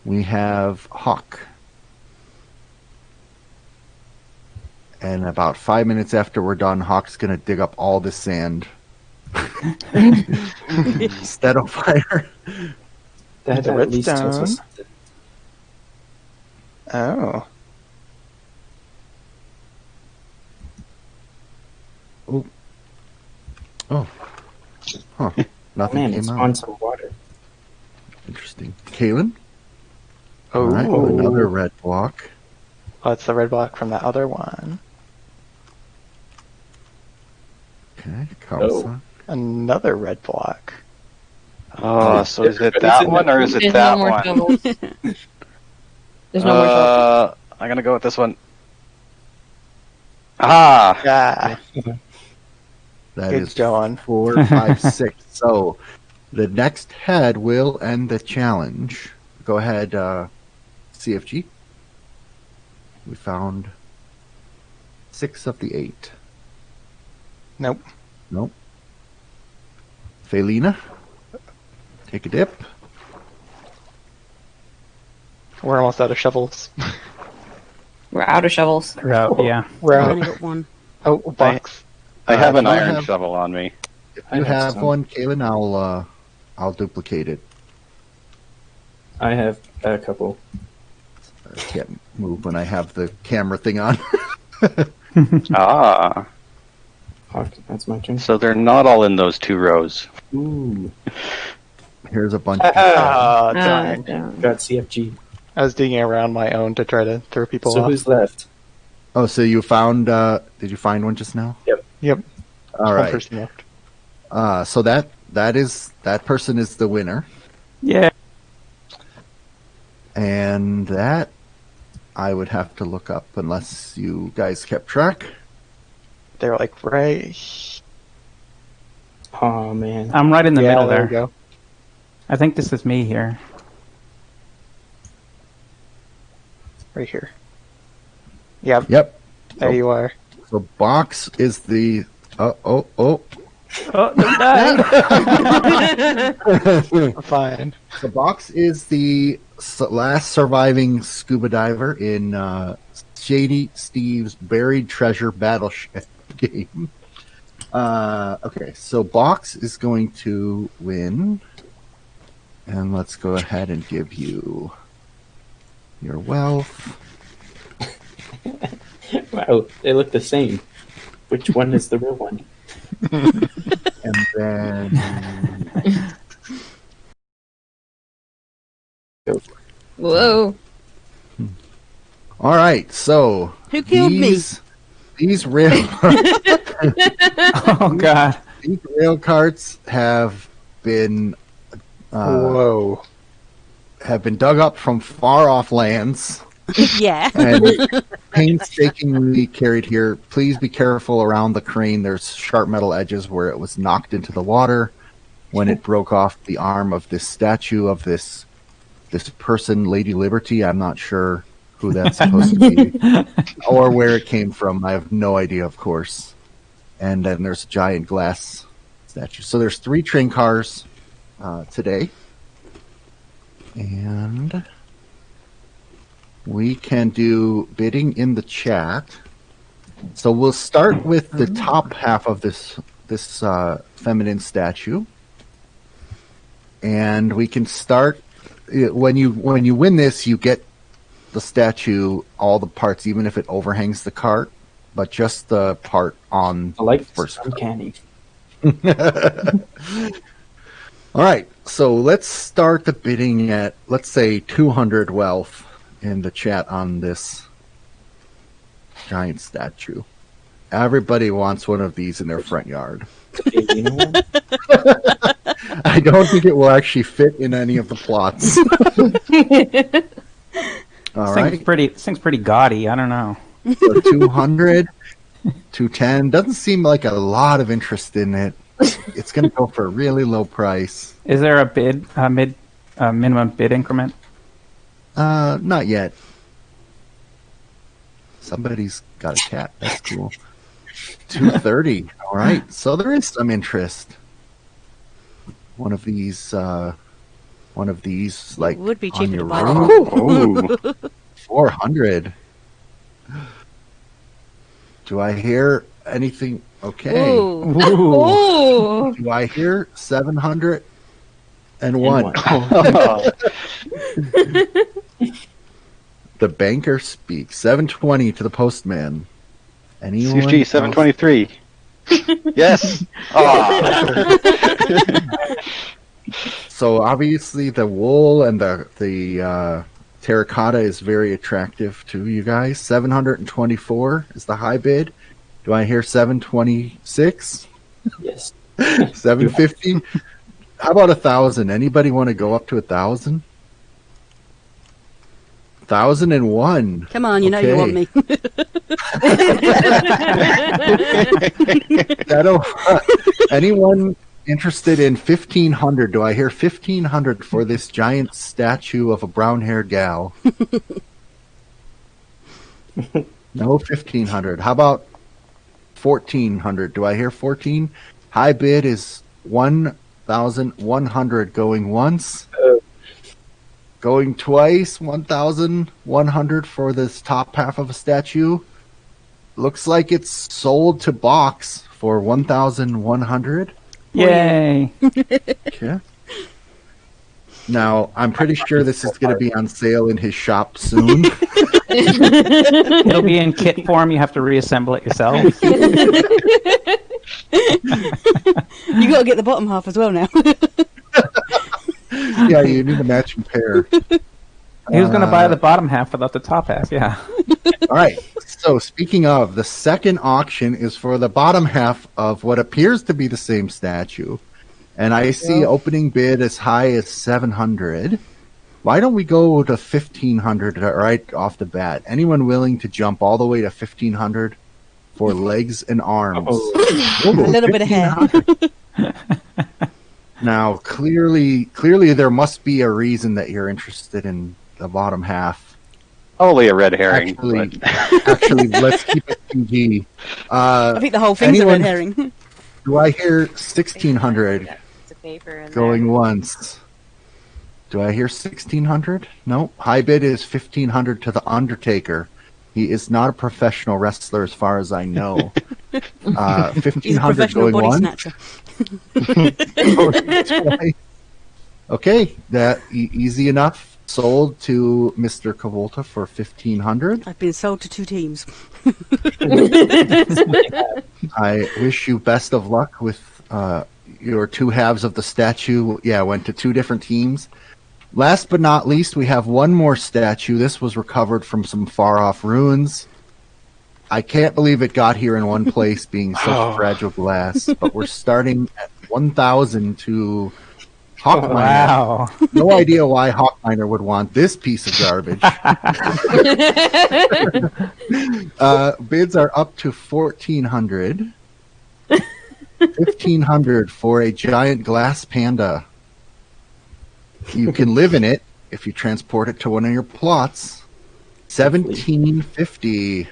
We have Hawk. And about 5 minutes after we're done, Hawk's going to dig up all the sand. Instead of fire. That The at least tells redstone. us something. Oh. Oh. Huh. Nothing Man, came it's out. on some water. Interesting. Kaylin? Oh. All right, another red block. Oh, it's the red block from the other one. Okay, Carlson. Another red block. Oh, so is it But that isn't one it- or is it There's that no more one? shovels. There's no more shovels. I'm gonna go with this one. Ah, Yeah. That Good is John. 4, 5, 6. So the next head will end the challenge. Go ahead, CFG. We found 6 of the 8. Nope. Nope. Felina, take a dip. We're almost out of shovels. We're out of shovels. Route, yeah. We're I've out. only got one. Oh, box. I have an I iron have- shovel on me. If I you have have some. one, Kaylin, I'll duplicate it. I have a couple. I can't move when I have the camera thing on. Ah, Okay, that's my turn. so they're not all in those 2 rows. Ooh. Here's a bunch. Ah, Ah, darn. damn. Got CFG. I was digging around my own to try to throw people So off. who's left? Oh, so you found? Did you find one just now? Yep. All One right. person left. So that person is the winner, Yeah. and that I would have to look up unless you guys kept track. They're like right. Oh man. I'm right in the Yeah, middle there there. we go. I think this is me here. Right here. Yep. Yep. There you are. So box is the. Oh. Oh, don't die. I'm fine. The box is the last surviving scuba diver in Shady Steve's Buried Treasure Battleship game. Okay, so box is going to win, and let's go ahead and give you your wealth. Wow, they look the same. Which one is the real one? And then Whoa. all right, so Who killed me? these rail Oh god. these rail carts have been Whoa. dug up from far off lands Yeah. and painstakingly carried here. Please be careful around the crane. There's sharp metal edges where it was knocked into the water when it broke off the arm of this statue of this person, Lady Liberty. I'm not sure who that's supposed to be or where it came from. I have no idea, of course. And then there's a giant glass statue. So there's 3 train cars today. And we can do bidding in the chat. So we'll start with the top half of this feminine statue, and we can start when you win this. You get the statue, all the parts, even if it overhangs the cart, but just the part on I like first. this uncanny. All right, so let's start the bidding at, let's say, 200 wealth in the chat on this giant statue. Everybody wants one of these in their front yard. Okay, you know what? I don't think it will actually fit in any of the plots. All right, This thing's pretty gaudy. I don't know. so 200, 210. Doesn't seem like a lot of interest in it. It's going to go for a really low price. Is there a minimum bid increment? Not yet. Somebody's got a cat. That's cool. 230. All right. So there is some interest. One of these, like Would be on cheaper your to buy roof. them. Ooh, 400. Do I hear anything? Okay. Ooh. Oh. Do I hear 701? The banker speaks. 720 to the postman. Anyone? CFG 723. Yes. Ah. So obviously the wool and the terracotta is very attractive to you guys. 724 is the high bid. Do I hear 726? Yes. 750? How about 1,000? Anybody want to go up to 1,000? 1,001. Come on, you know you want me. Anyone interested in 1,500? Do I hear 1,500 for this giant statue of a brown-haired gal? No 1,500. How about 1,400? Do I hear 14? High bid is 1,100 going once. Going twice, 1,100 for this top half of a statue. Looks like it's sold to Box for 1,100. Yay! Okay. Now, I'm pretty sure this is going to be on sale in his shop soon. It'll be in kit form. You have to reassemble it yourself. You got to get the bottom half as well now. Yeah, you need a matching pair. He was going to buy the bottom half without the top half, yeah. All right. So speaking of, the second auction is for the bottom half of what appears to be the same statue. And I see opening bid as high as 700. Why don't we go to 1,500 right off the bat? Anyone willing to jump all the way to 1,500 for legs and arms? A little bit of hair. Now, clearly, there must be a reason that you're interested in the bottom half. Only a red herring. Actually, let's keep it PG. I think the whole thing's a red herring. Do I hear 1,600 It's a paper in going there. once? Do I hear 1,600? No. High bid is 1,500 to the Undertaker. He is not a professional wrestler, as far as I know. He's a 1,500 professional going body once. snatcher. Okay, that easy enough. Sold to Mr. Kavolta for 1,500. I've been sold to 2 teams. I wish you best of luck with your 2 halves of the statue. Yeah, went to 2 different teams. Last but not least, we have one more statue. This was recovered from some far-off ruins. I can't believe it got here in one place, being such fragile glass. But we're starting at 1,000 to Hawkminer. Wow. No idea why Hawkminer would want this piece of garbage. Bids are up to 1,400. 1,500 for a giant glass panda. You can live in it if you transport it to one of your plots. 1,750.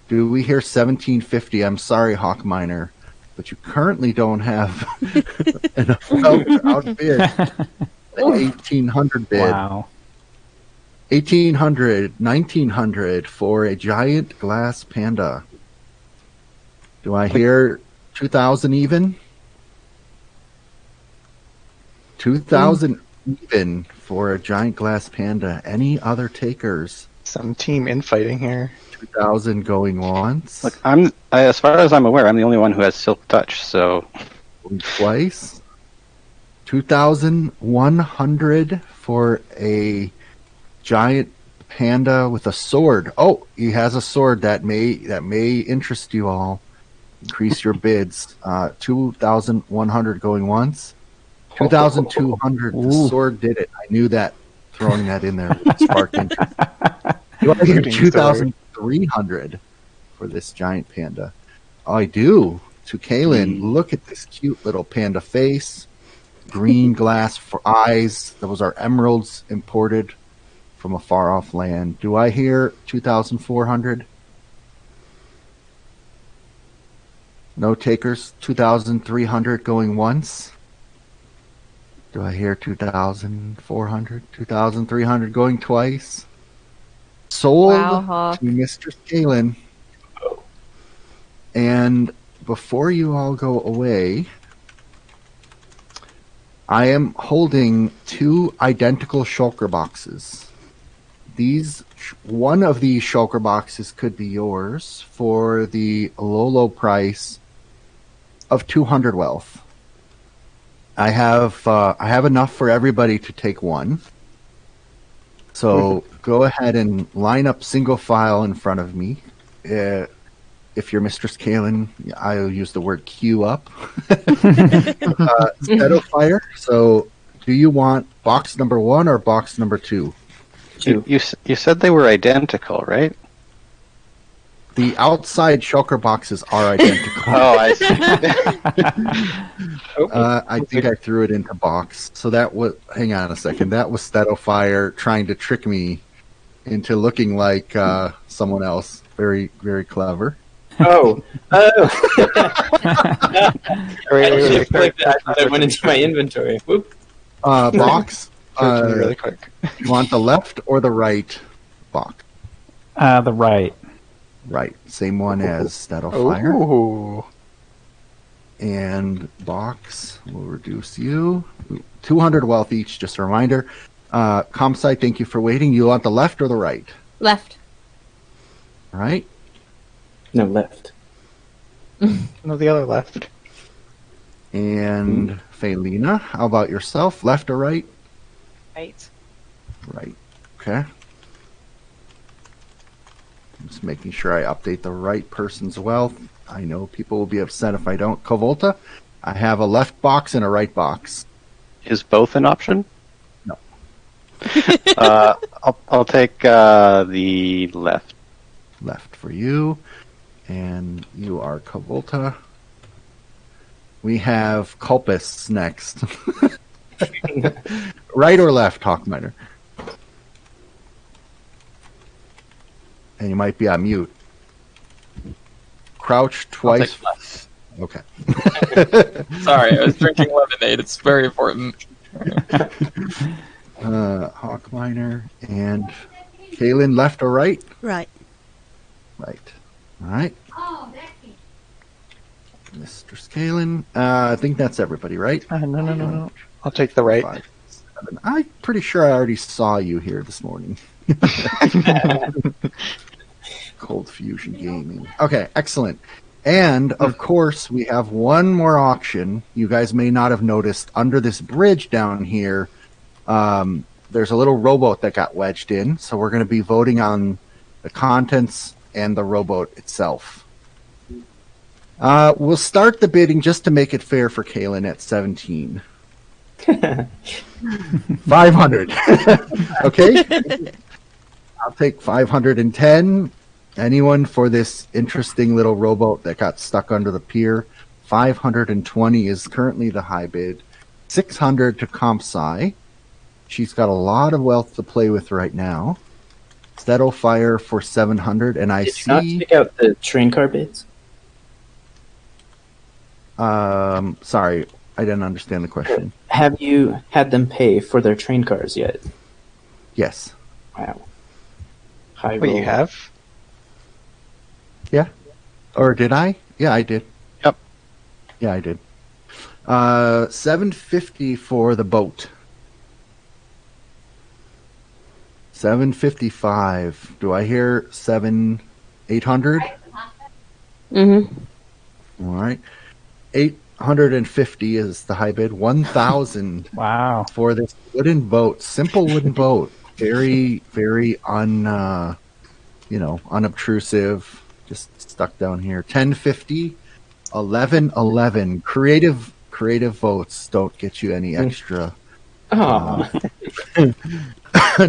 Do we hear 1,750? I'm sorry, Hawkminer, but you currently don't have enough help to outbid the 1,800 bid. Wow. 1,800, 1,900 for a giant glass panda. Do I hear 2,000 even? 2,000 even for a giant glass panda. Any other takers? Some team infighting here. 2,000 going once. Look, as far as I'm aware, I'm the only one who has Silk Touch, so Going twice. 2,100 for a giant panda with a sword. Oh, he has a sword that may interest you all. Increase your bids. 2,100 going once. 2,200. The sword did it. I knew that. Throwing that in there would spark interest. Do I hear 2,300 for this giant panda? Oh, I do. To Kaylin, look at this cute little panda face. Green glass for eyes. Those are emeralds imported from a far off land. Do I hear 2,400? No takers. 2,300 going once. Do I hear 2,400? 2,300 going twice. Sold Wow, Hawk. to Mr. Scalen. And before you all go away, I am holding 2 identical shulker boxes. One of these shulker boxes could be yours for the low price of 200 wealth. I have enough for everybody to take one. So go ahead and line up single file in front of me. if you're Mistress Kalen, I'll use the word queue up. Fire. So, do you want box number 1 or box number 2? You said they were identical, right? The outside shulker boxes are identical. Oh, I see. I think I threw it into box. So that was. Hang on a second. That was Fire trying to trick me into looking like someone else. Very, very clever. Oh. Wait, I thought it went into my inventory. Whoop. Box. really quick. You want the left or the right box? The right. Right. Same one as Fire. Oh. And box will reduce you 200 wealth each. Just a reminder. Comsci, thank you for waiting. You want the left or the right? Left. All right. No, left. No, the other left. And Felina, how about yourself? Left or right? Right. Right. Okay. Just making sure I update the right person's wealth. I know people will be upset if I don't. Kovolta, I have a left box and a right box. Is both an option? No. I'll take the left. Left for you. And you are Kovolta. We have Culpus next. Right or left, Hawkminer? And you might be on mute. Crouch twice. Okay. Sorry, I was drinking lemonade. It's very important. Hawkminer and Kaylin, left or right? Right. Right. All right. Mr. Scalen. I think that's everybody, right? No. I'll take the right. 5, 7. I'm pretty sure I already saw you here this morning. Cold Fusion Gaming. Okay, excellent. And, of course, we have one more auction. You guys may not have noticed, under this bridge down here, there's a little rowboat that got wedged in. So we're going to be voting on the contents and the rowboat itself. We'll start the bidding just to make it fair for Kaylin at 17. 500. Okay? I'll take 510. Anyone for this interesting little rowboat that got stuck under the pier? 520 is currently the high bid. 600 to Compsci. She's got a lot of wealth to play with right now. Fire for 700, and I Did you not see. pick out the train car bids? Sorry, I didn't understand the question. Have you had them pay for their train cars yet? Yes. Wow. High Wait, roll. you have? Yeah. Or did I? Yeah, I did. Yep. Yeah, I did. 750 for the boat. 755. Do I hear 800? Mm-hmm. All right. 850 is the high bid. 1,000 Wow. for this wooden boat. Simple wooden boat. Very, very unobtrusive. Just stuck down here. 1050. 1111. Creative votes don't get you any extra. Oh.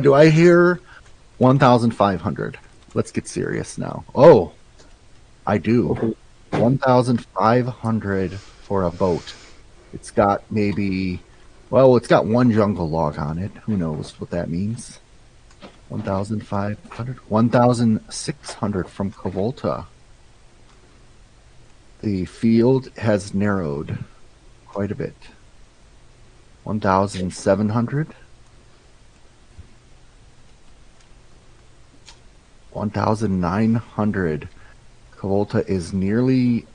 Do I hear 1,500? Let's get serious now. Oh, I do. 1,500 for a boat. It's got it's got one jungle log on it. Who knows what that means? 1,500. 1,600 from Kovolta. The field has narrowed quite a bit. 1,700. 1,900. Kovolta is nearly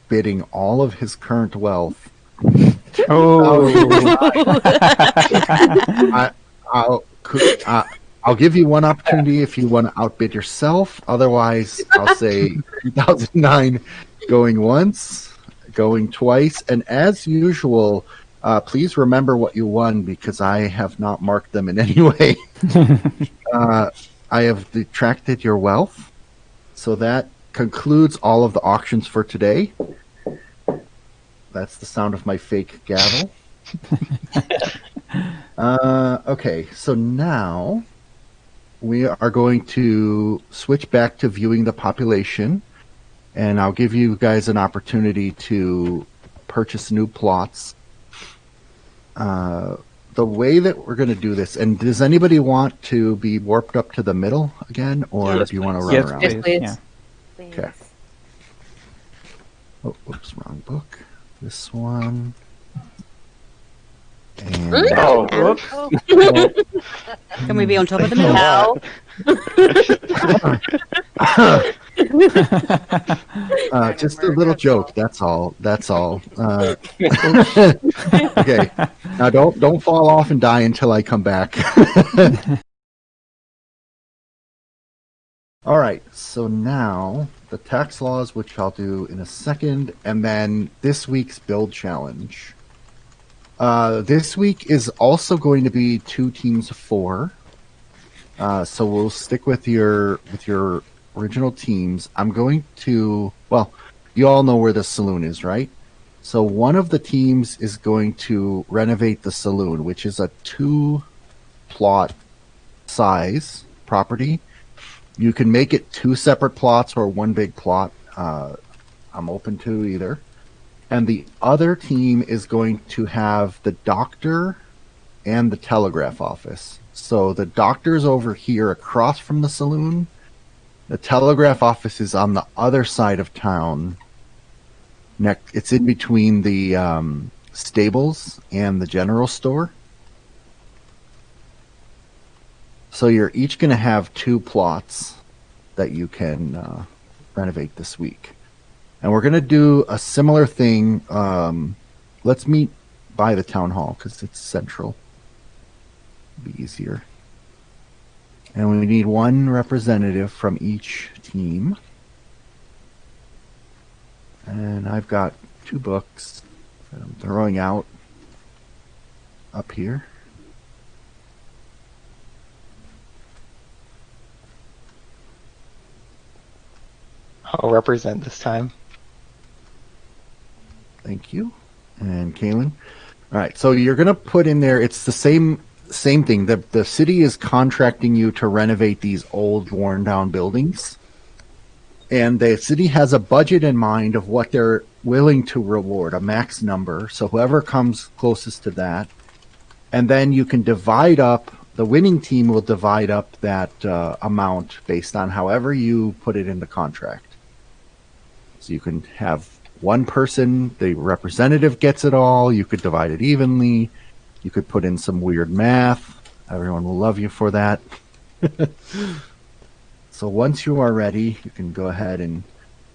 bidding all of his current wealth. Oh. I'll give you one opportunity if you want to outbid yourself. Otherwise, I'll say 2009 going once, going twice. And as usual, please remember what you won because I have not marked them in any way. I have detracted your wealth. So that concludes all of the auctions for today. That's the sound of my fake gavel. Okay, so now we are going to switch back to viewing the population, and I'll give you guys an opportunity to purchase new plots. The way that we're going to do this, and does anybody want to be warped up to the middle again, or Yes, do you want to run Yes, around? Yes, please. please. Yeah. Please. Okay. Oh, whoops, wrong book. This one. And Oh, Ow. whoops. Oh, Can we be on top of the middle? Ow. just a little joke. That's all. That's all. Okay. Now don't fall off and die until I come back. All right. So now the tax laws, which I'll do in a second, and then this week's build challenge. This week is also going to be 2 teams of 4. So we'll stick with your original teams. I'm going to, well, you all know where the saloon is, right? So one of the teams is going to renovate the saloon, which is a 2-plot size property. You can make it 2 separate plots or 1 big plot. I'm open to either. And the other team is going to have the doctor and the telegraph office. So the doctor's over here across from the saloon. The telegraph office is on the other side of town. It's in between the stables and the general store. So you're each going to have 2 plots that you can renovate this week. And we're going to do a similar thing. Let's meet by the town hall because it's central. It'll be easier. And we need 1 representative from each team. And I've got 2 books that I'm throwing out up here. I'll represent this time. Thank you. And Kaylin. All right, so you're going to put in there, it's the same thing. The city is contracting you to renovate these old, worn down buildings. And the city has a budget in mind of what they're willing to reward, a max number. So whoever comes closest to that. And then you can divide up, the winning team will divide up that amount based on however you put it in the contract. So you can have 1 person, the representative gets it all. You could divide it evenly. You could put in some weird math. Everyone will love you for that. So once you are ready, you can go ahead and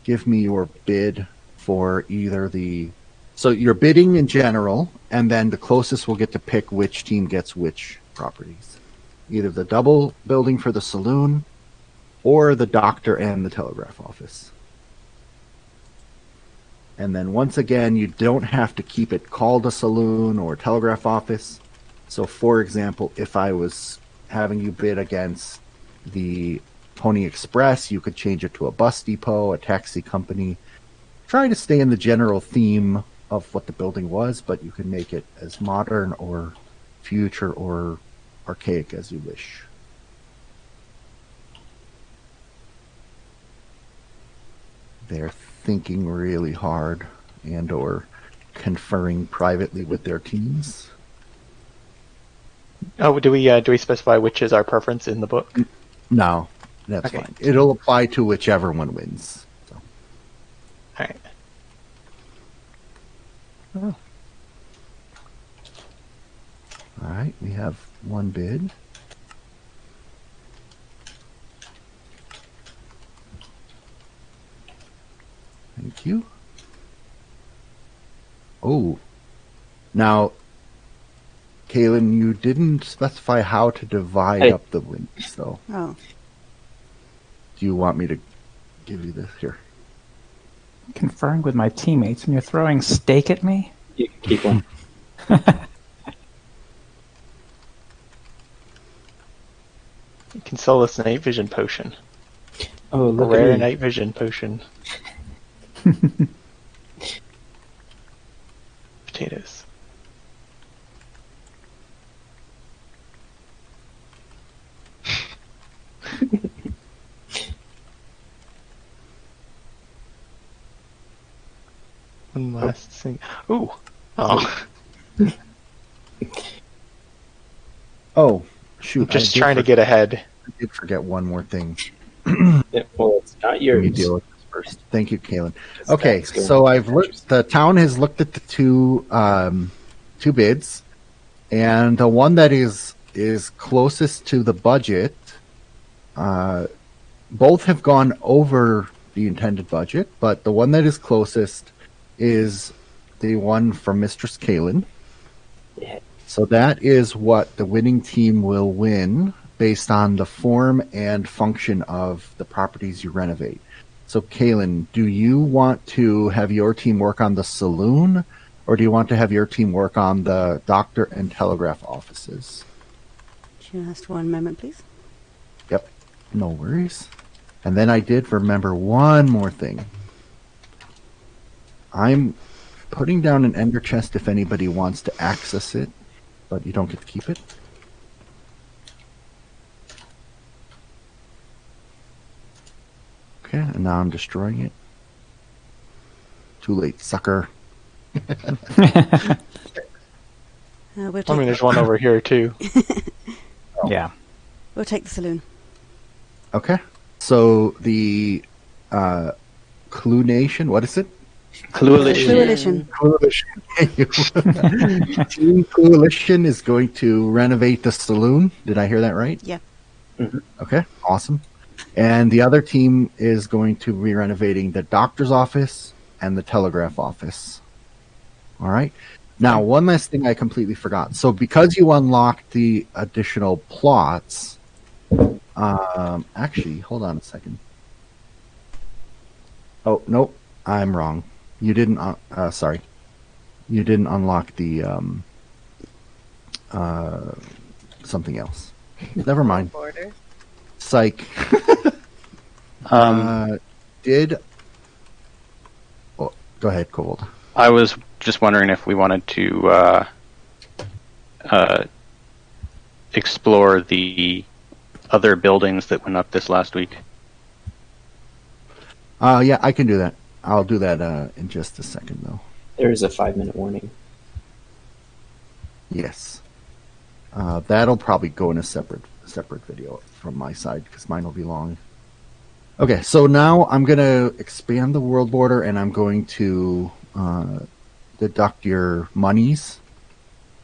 give me your bid for either so you're bidding in general, and then the closest will get to pick which team gets which properties. Either the double building for the saloon or the doctor and the telegraph office. And then once again, you don't have to keep it called a saloon or telegraph office. So for example, if I was having you bid against the Pony Express, you could change it to a bus depot, a taxi company. Try to stay in the general theme of what the building was, but you can make it as modern or future or archaic as you wish. They're thinking really hard and or conferring privately with their teams. Oh, do we specify which is our preference in the book? No, that's Okay. fine. It'll apply to whichever one wins. So. All right. All right, we have 1 bid. Thank you. Oh, now, Kaylin, you didn't specify how to divide Hey. up the wins, though. Oh, Do you want me to give you this here? Conferring with my teammates, and you're throwing steak at me? You can keep one. You can sell us a night vision potion. Oh, A look rare at me. night vision potion. Potatoes. One last thing. Ooh. Oh. Oh, shoot. I'm just I did trying to get ahead. I did forget one more thing. Yeah, well, it's not Let me yours. deal with this first. Thank you, Kaylin. Because Okay, that's going so to I've looked. The town has looked at the two bids, and the one that is closest to the budget. Both have gone over the intended budget, but the one that is closest is the one from Mistress Kaylin. Yeah. So that is what the winning team will win based on the form and function of the properties you renovate. So, Kaylin, do you want to have your team work on the saloon, or do you want to have your team work on the doctor and telegraph offices? Just one moment, please. Yep, no worries. And then I did remember one more thing. I'm putting down an ender chest if anybody wants to access it, but you don't get to keep it. Okay, and now I'm destroying it. Too late, sucker. We'll I take, mean, there's one over here too. Yeah. we'll take the saloon. Okay. So the Clue Nation, what is it? Coalition. Coalition. Team Coalition is going to renovate the saloon. Did I hear that right? Yeah. Okay, awesome. And the other team is going to be renovating the doctor's office and the telegraph office. All right. Now, one last thing I completely forgot. So because you unlocked the additional plots, actually, hold on a second. Oh, nope, I'm wrong. You didn't, sorry. You didn't unlock the, something else. Never mind. Border. Psych. Did, oh, go ahead, Cold. I was just wondering if we wanted to explore the other buildings that went up this last week. Yeah, I can do that. I'll do that in just a second, though. There is a 5-minute warning. Yes. That'll probably go in a separate video from my side because mine will be long. Okay, so now I'm going to expand the world border and I'm going to deduct your monies.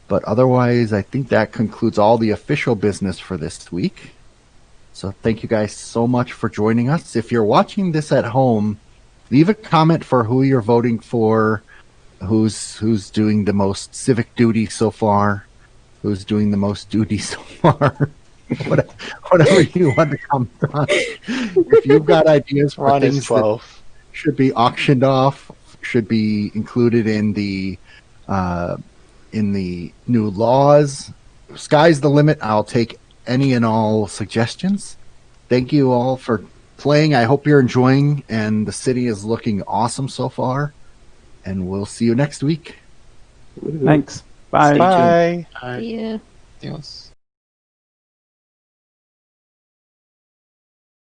But otherwise, I think that concludes all the official business for this week. So thank you guys so much for joining us. If you're watching this at home, leave a comment for who you're voting for, who's doing the most civic duty so far, who's doing the most duty so far. Whatever you want to comment on. If you've got ideas for Ron is things 12. that should be auctioned off, should be included in the new laws, sky's the limit. I'll take any and all suggestions. Thank you all for playing. I hope you're enjoying, and the city is looking awesome so far. And we'll see you next week. Thanks. Bye. Bye. Yeah. Dios.